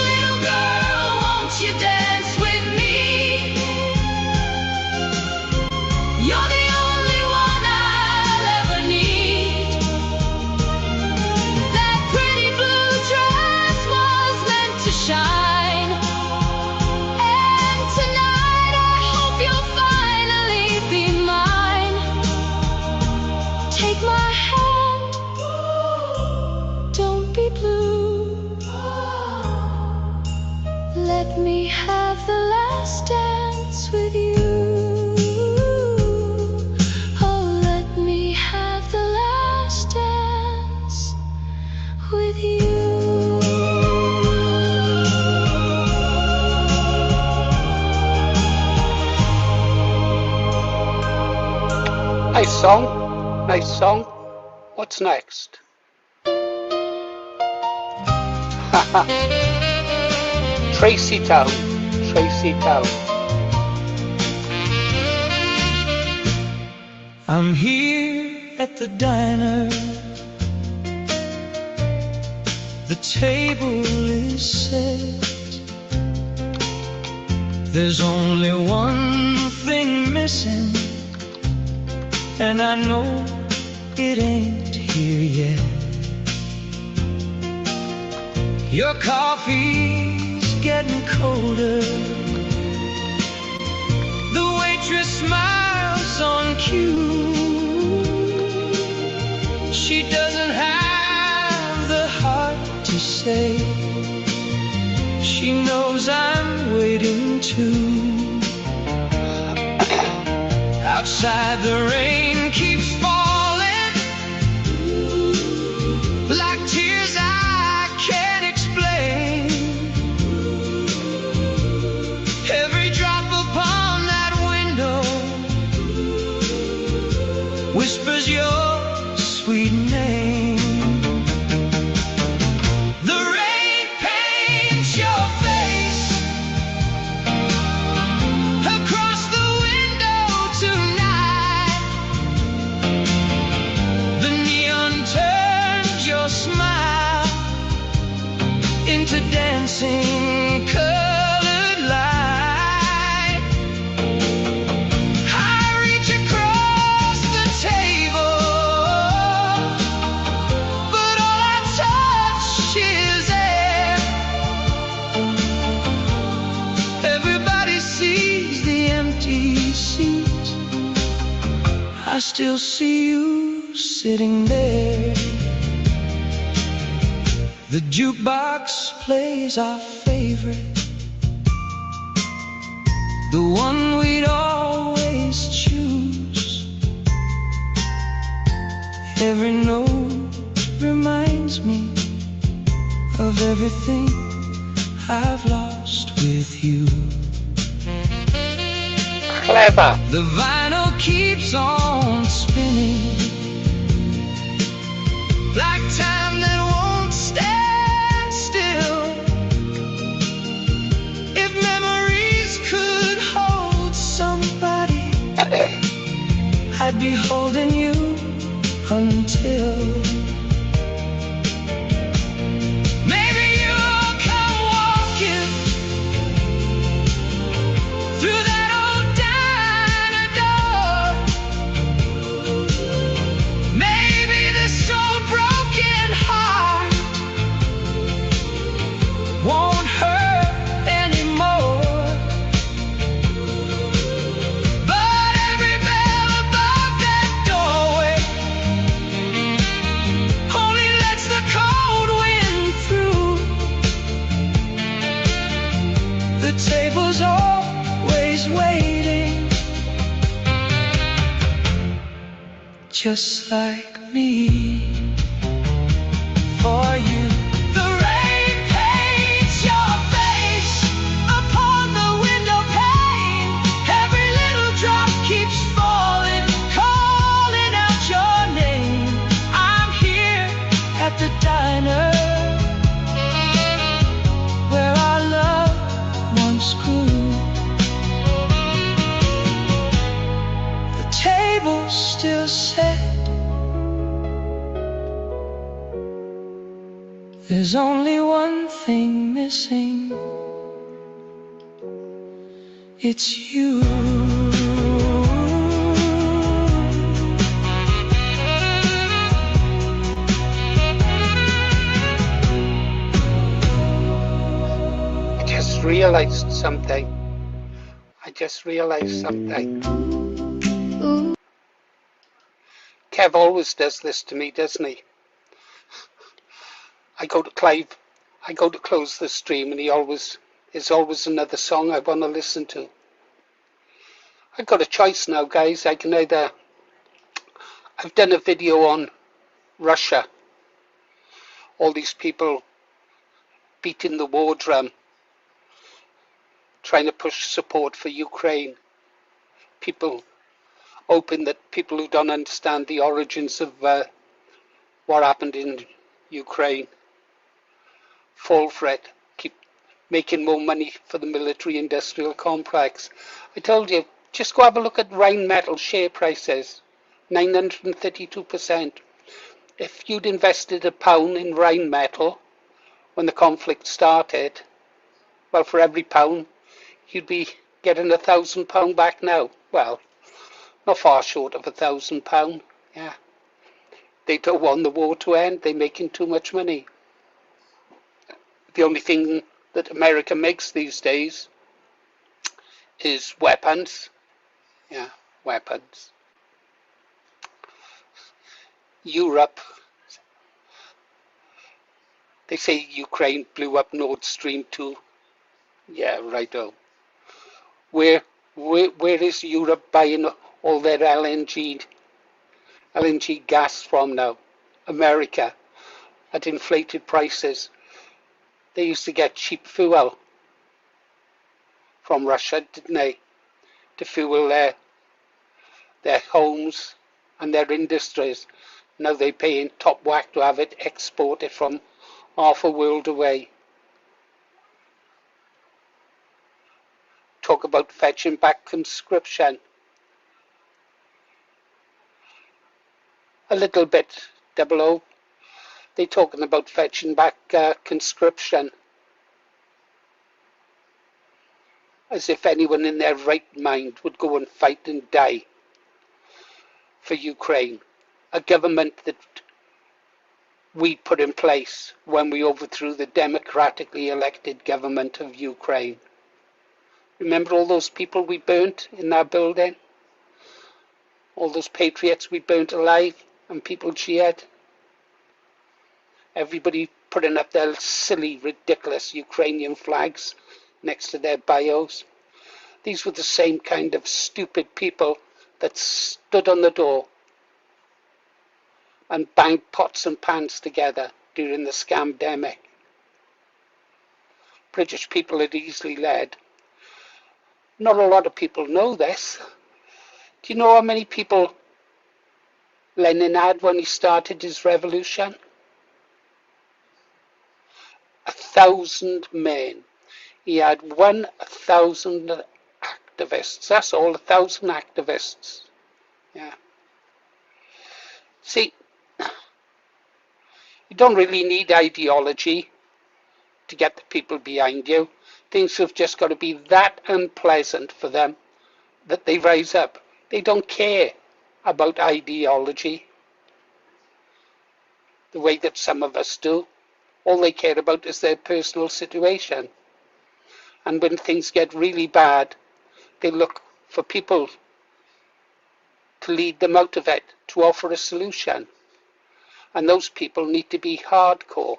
Little girl, won't you dance with me? You're the only one I'll ever need. That pretty blue dress was meant to shine. And tonight I hope you'll finally be mine. Take my hand, don't be blue. Let me have the last dance with you. Oh, let me have the last dance with you. Nice song, nice song. What's next? Tracy Town, Tracy Town. I'm here at the diner. The table is set. There's only one thing missing, and I know it ain't here yet. Your coffee's getting colder. The waitress smiles on cue. She doesn't have the heart to say she knows I'm waiting too. Outside the rain keeps whispers your sweet name. The rain paints your face across the window tonight. The neon turns your smile into dancing colored light. I reach across the table, but all I touch is air. Everybody sees the empty seat. I still see you sitting there. The jukebox plays our favorite, the one we'd always choose. Every note reminds me of everything I've lost with you. Clever. The vinyl keeps on spinning like time that won't stand still. If memories could hold somebody, I'd be holding you until maybe you'll come walking through that old diner door. Maybe this old broken heart won't hurt anymore. But every bell above that doorway only lets the cold wind through. The table's always waiting, just like me, for you. The rain paints your face upon the window pane. Every little drop keeps falling, calling out your name. I'm here at the diner where our love once grew. The table's still set. There's only one thing missing. It's you. I just realized something. Kev always does this to me, doesn't he? I go to close the stream, and there's always another song I want to listen to. I've got a choice now, guys. I've done a video on Russia. All these people beating the war drum, trying to push support for Ukraine. People hoping that people who don't understand the origins of what happened in Ukraine fall for it, keep making more money for the military-industrial complex. I told you, just go have a look at Rheinmetall share prices, 932%. If you'd invested £1 in Rheinmetall when the conflict started, well, for every £1, you'd be getting £1,000 back now. Well, not far short of £1,000. Yeah, they don't want the war to end. They're making too much money. The only thing that America makes these days is weapons. Yeah, weapons. Europe, they say Ukraine blew up Nord Stream 2. Yeah, righto. Where is Europe buying all their LNG gas from now? America, at inflated prices. They used to get cheap fuel from Russia, didn't they? To fuel their homes and their industries. Now they're paying top whack to have it exported from half a world away. Talk about fetching back conscription. A little bit, double O. They're talking about fetching back conscription. As if anyone in their right mind would go and fight and die for Ukraine. A government that we put in place when we overthrew the democratically elected government of Ukraine. Remember all those people we burnt in that building? All those patriots we burnt alive and people cheered? Everybody putting up their silly, ridiculous Ukrainian flags next to their bios. These were the same kind of stupid people that stood on the door and banged pots and pans together during the scamdemic. British people had easily led. Not a lot of people know this. Do you know how many people Lenin had when he started his revolution? 1,000 men. He had 1,000 activists. That's all, 1,000 activists. Yeah. See, you don't really need ideology to get the people behind you. Things have just got to be that unpleasant for them that they rise up. They don't care about ideology the way that some of us do. All they care about is their personal situation. And when things get really bad, they look for people to lead them out of it, to offer a solution. And those people need to be hardcore.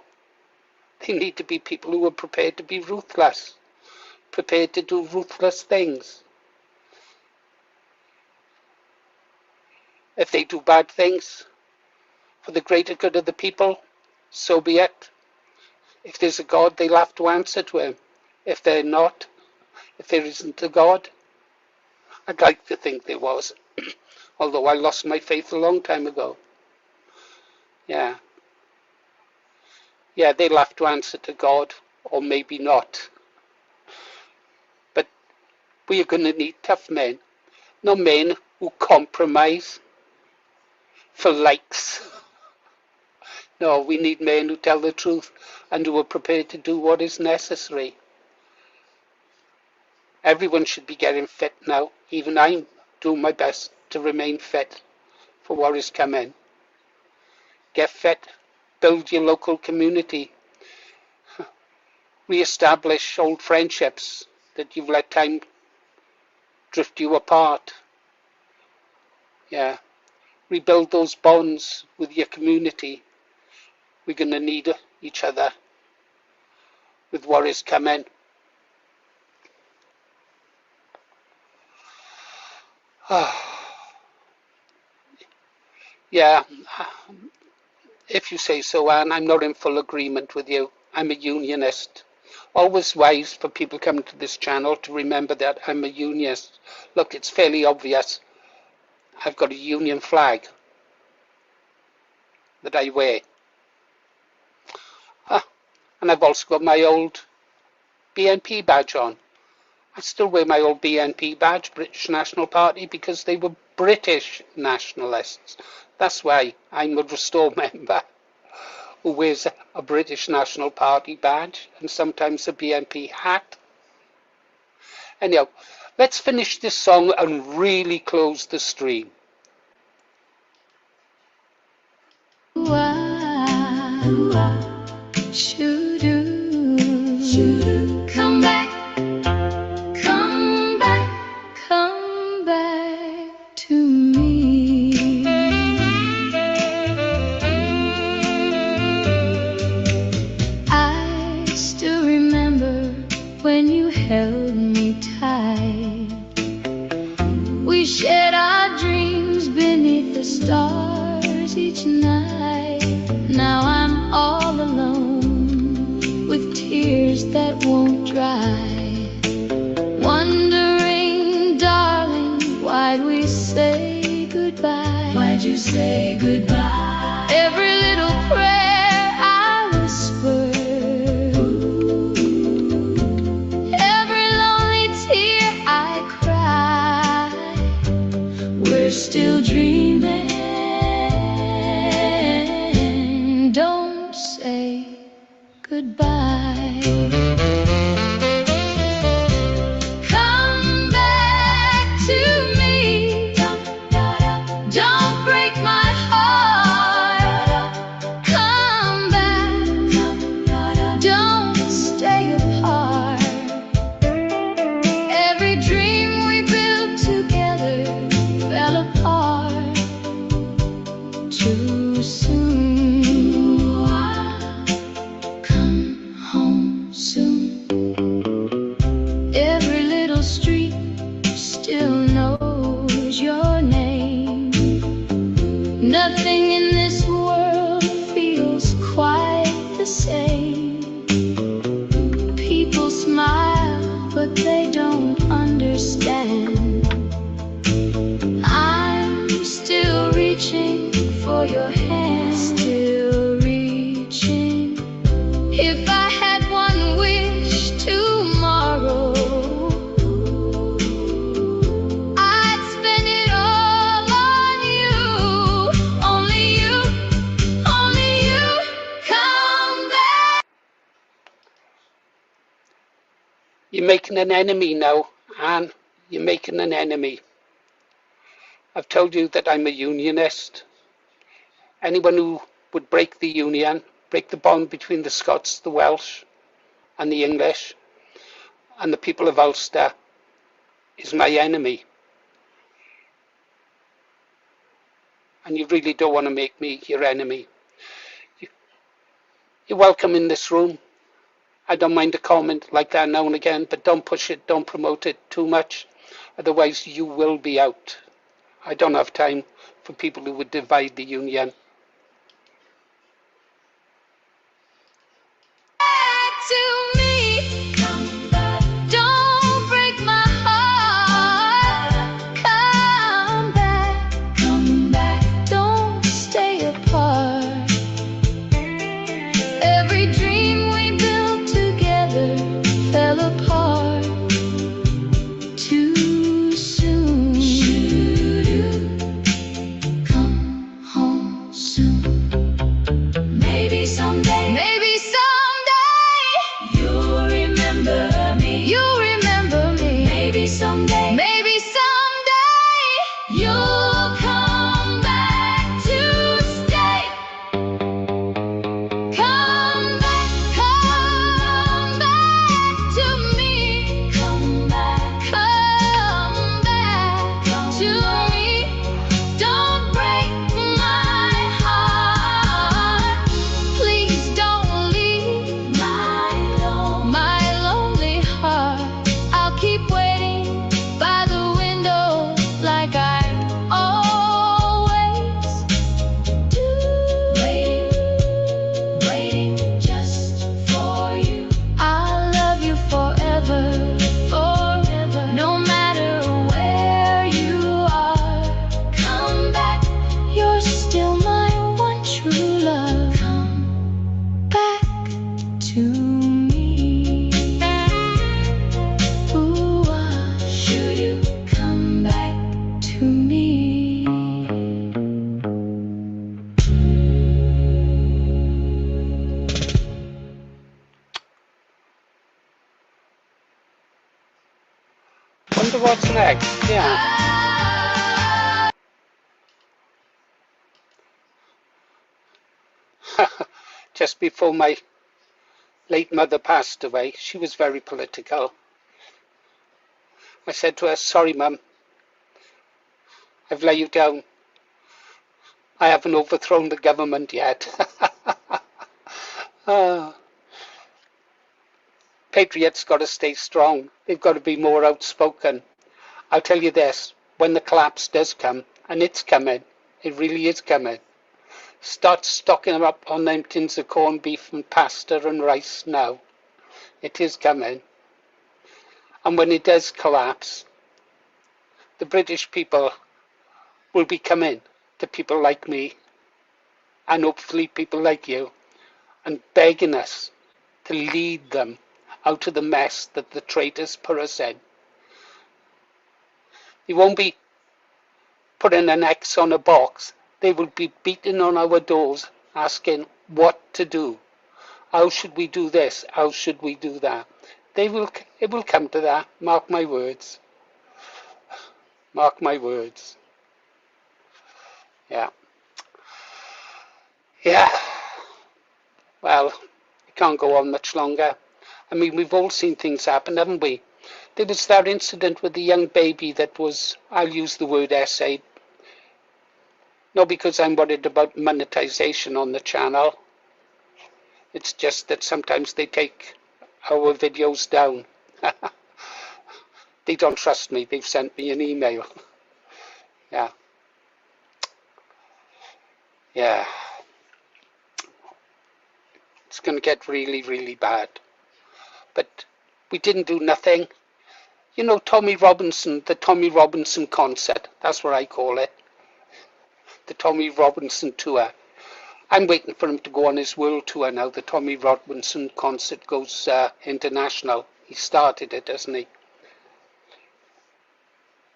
They need to be people who are prepared to be ruthless, prepared to do ruthless things. If they do bad things for the greater good of the people, so be it. If there's a God, they'll have to answer to him. If they're not, if there isn't a God, I'd like to think there was, although I lost my faith a long time ago. Yeah. Yeah, they'll have to answer to God, or maybe not. But we are going to need tough men, not men who compromise for likes. No, we need men who tell the truth and who are prepared to do what is necessary. Everyone should be getting fit now. Even I'm doing my best to remain fit for what is coming. Get fit, build your local community, re-establish old friendships that you've let time drift you apart. Yeah, rebuild those bonds with your community. We're going to need each other with what is coming. Yeah, if you say so, Anne, I'm not in full agreement with you. I'm a unionist. Always wise for people coming to this channel to remember that I'm a unionist. Look, it's fairly obvious. I've got a union flag that I wear. And I've also got my old BNP badge on. I still wear my old BNP badge, British National Party, because they were British nationalists. That's why I'm a Restore member who wears a British National Party badge and sometimes a BNP hat. Anyhow, let's finish this song and really close the stream. Come back, come back, come back to me. I still remember when you held me tight. We shared our dreams beneath the stars each night. Now I'm all alone with tears that won't dry. Wondering, darling, why'd we say goodbye? Why'd you say goodbye? Every little prayer I whisper, every lonely tear I cry, we're still dreaming. Don't say goodbye. Come back to me. Don't break my heart. Come back. Don't stay apart. Every dream we built together fell apart too soon. Come home soon. Every little street still knows your name. Nothing in this world feels quite the same. People smile, but they don't understand. I'm still reaching for your hand, still reaching. If I had one wish tomorrow, I'd spend it all on you. Only you, only you. Come back. You're making an enemy now, Anne. You're making an enemy. I've told you that I'm a unionist. Anyone who would break the union, break the bond between the Scots, the Welsh and the English and the people of Ulster is my enemy. And you really don't want to make me your enemy. You're welcome in this room. I don't mind a comment like that now and again, but don't push it, don't promote it too much. Otherwise you will be out. I don't have time for people who would divide the union. Back to me. Don't break my heart. Come back. Don't stay apart. Every dream we built together fell apart too soon. Come home soon. Maybe someday Maybe someday you'll remember me. you'll remember me. Maybe someday Maybe someday you'll come back to stay. come back to me. Come back To me. Don't break my heart. Please don't leave my love. my lonely heart. I'll keep waiting by the window like I always do. Waiting just for you. I'll love you forever, no matter where you are. Come back. You're still my one true love. Come back to me. Ooh, Should you come back to me. Wonder what's next? Yeah. Just before my late mother passed away, she was very political. I said to her, sorry mum, I've let you down. I haven't overthrown the government yet. Patriots got to stay strong. They've got to be more outspoken. I'll tell you this, when the collapse does come, and it's coming, it really is coming, start stocking up on them tins of corned beef and pasta and rice now. It is coming. And when it does collapse, the British people will be coming to people like me and hopefully people like you and begging us to lead them out of the mess that the traitors put us in. They won't be putting an X on a box. They will be beating on our doors asking what to do. How should we do this? How should we do that? It will come to that. Mark my words. Mark my words. Yeah. Well, it can't go on much longer. I mean, we've all seen things happen, haven't we? There was that incident with the young baby that was, I'll use the word essay, not because I'm worried about monetization on the channel. It's just that sometimes they take our videos down. They don't trust me. They've sent me an email. Yeah. It's going to get really, really bad. But we didn't do nothing. You know, Tommy Robinson, the Tommy Robinson concert. That's what I call it. The Tommy Robinson tour. I'm waiting for him to go on his world tour now. The Tommy Robinson concert goes international. He started it, hasn't he?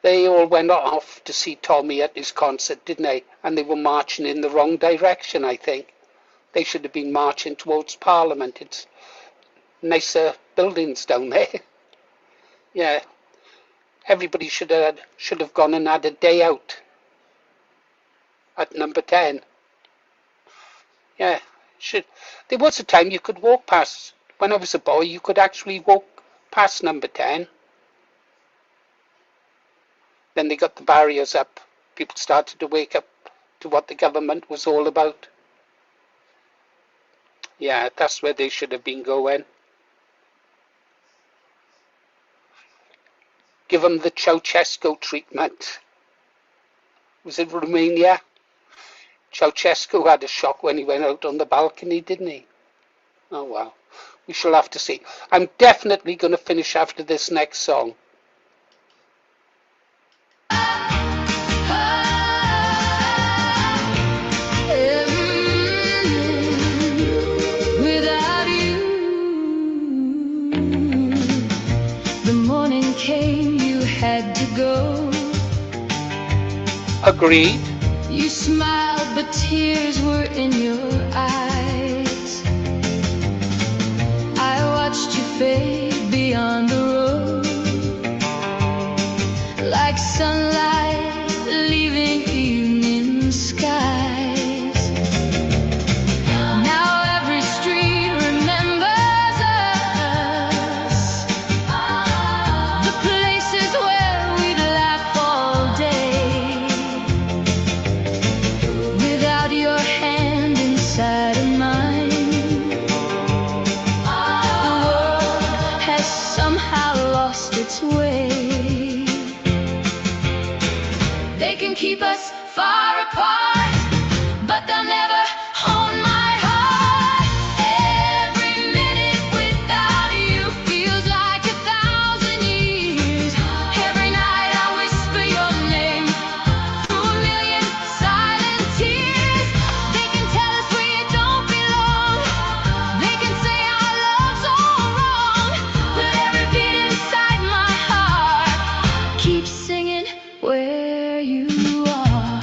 They all went off to see Tommy at his concert, didn't they? And they were marching in the wrong direction, I think. They should have been marching towards Parliament. It's nicer buildings down there. Yeah. Everybody should have gone and had a day out at number 10. Yeah, there was a time you could walk past. When I was a boy, you could actually walk past number 10. Then they got the barriers up. People started to wake up to what the government was all about. Yeah, that's where they should have been going. Give them the Ceausescu treatment. Was it Romania? Ceausescu had a shock when he went out on the balcony, didn't he? Oh well, we shall have to see. I'm definitely going to finish after this next song. Without you, the morning came, you had to go. Agreed. You smiled, but tears were in your eyes. I watched you fade beyond the road, like sunlight leaving evening skies. Now every street remembers us, the places where we'd laugh all day. Without your hand inside of mine, the world has somehow lost its way. They can keep us far apart, but they'll never own my heart. Every minute without you feels like 1,000 years. Every night I whisper your name through a million silent tears. They can tell us we don't belong. They can say our love's all wrong, but every beat inside my heart keeps singing where you are.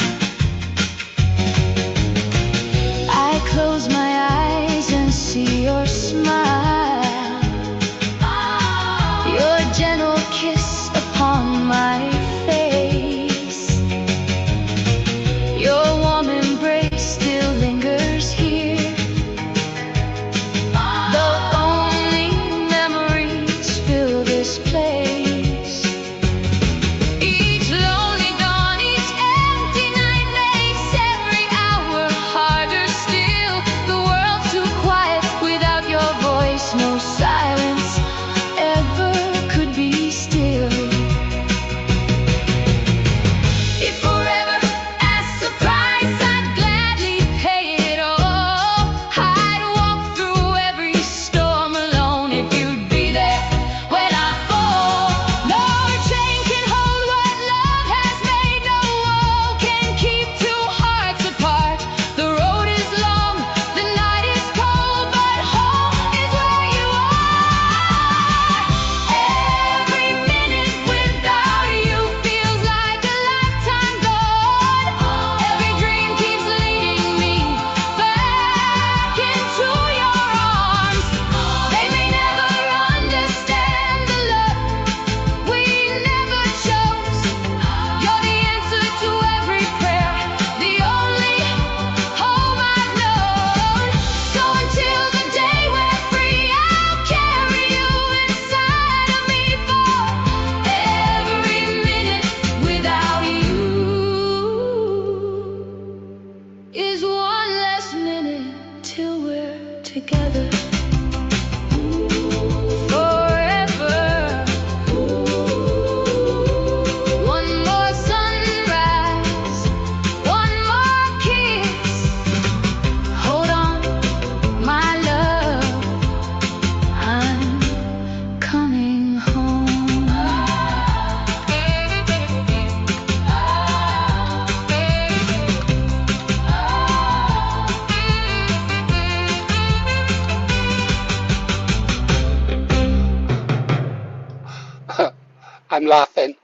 I'm laughing.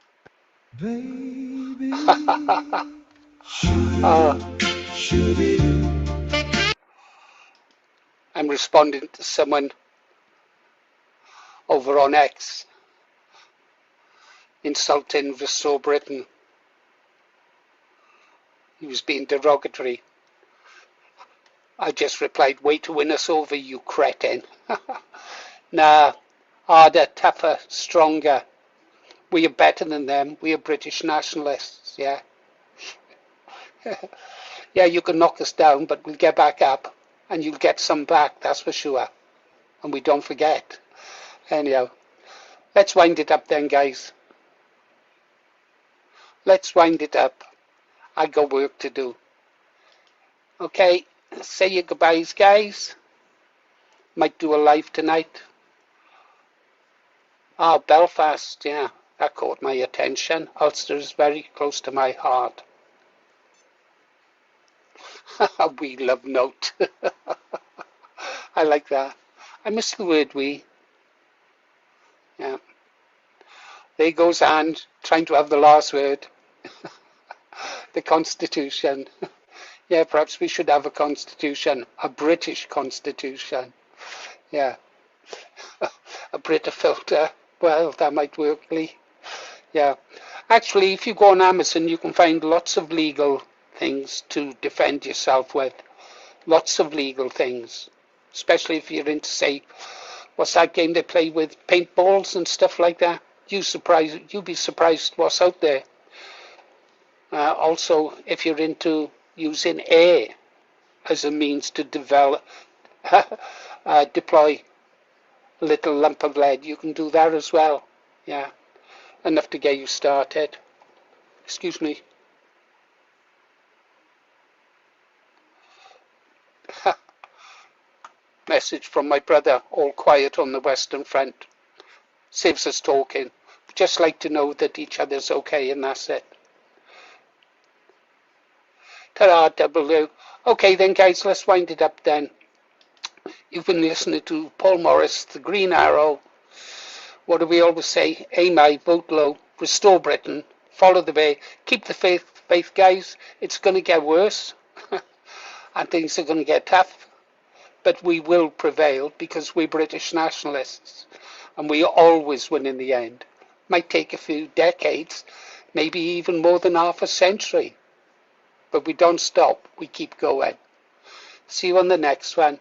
Baby, I'm responding to someone over on X insulting Restore Britain. He was being derogatory. I just replied, way to win us over, you cretin. Nah, harder, tougher, stronger. We are better than them. We are British nationalists, yeah. Yeah, you can knock us down, but we'll get back up. And you'll get some back, that's for sure. And we don't forget. Anyhow, let's wind it up then, guys. Let's wind it up. I got work to do. Okay, say your goodbyes, guys. Might do a live tonight. Ah, Belfast, yeah, that caught my attention. Ulster is very close to my heart. We love note. I like that. I miss the word we. Yeah. There goes Anne trying to have the last word. The Constitution. Yeah, perhaps we should have a constitution, a British constitution. Yeah. A Brita filter. Well, that might work, Lee. Yeah. Actually, if you go on Amazon, you can find lots of legal things to defend yourself with. Lots of legal things. Especially if you're into, say, what's that game they play with paintballs and stuff like that? You'd be surprised what's out there. Also, if you're into using air as a means to develop, deploy a little lump of lead, you can do that as well. Yeah, enough to get you started. Excuse me. Message from my brother, all quiet on the Western Front. Saves us talking. Just like to know that each other's okay, and that's it. Ta-da, W. Okay then, guys, let's wind it up then. You've been listening to Paul Morris, The Green Arrow. What do we always say? Aim high, vote low, restore Britain, follow the way, keep the faith, guys. It's going to get worse, and things are going to get tough. But we will prevail because we're British nationalists, and we always win in the end. Might take a few decades, maybe even more than half a century. But we don't stop, we keep going. See you on the next one.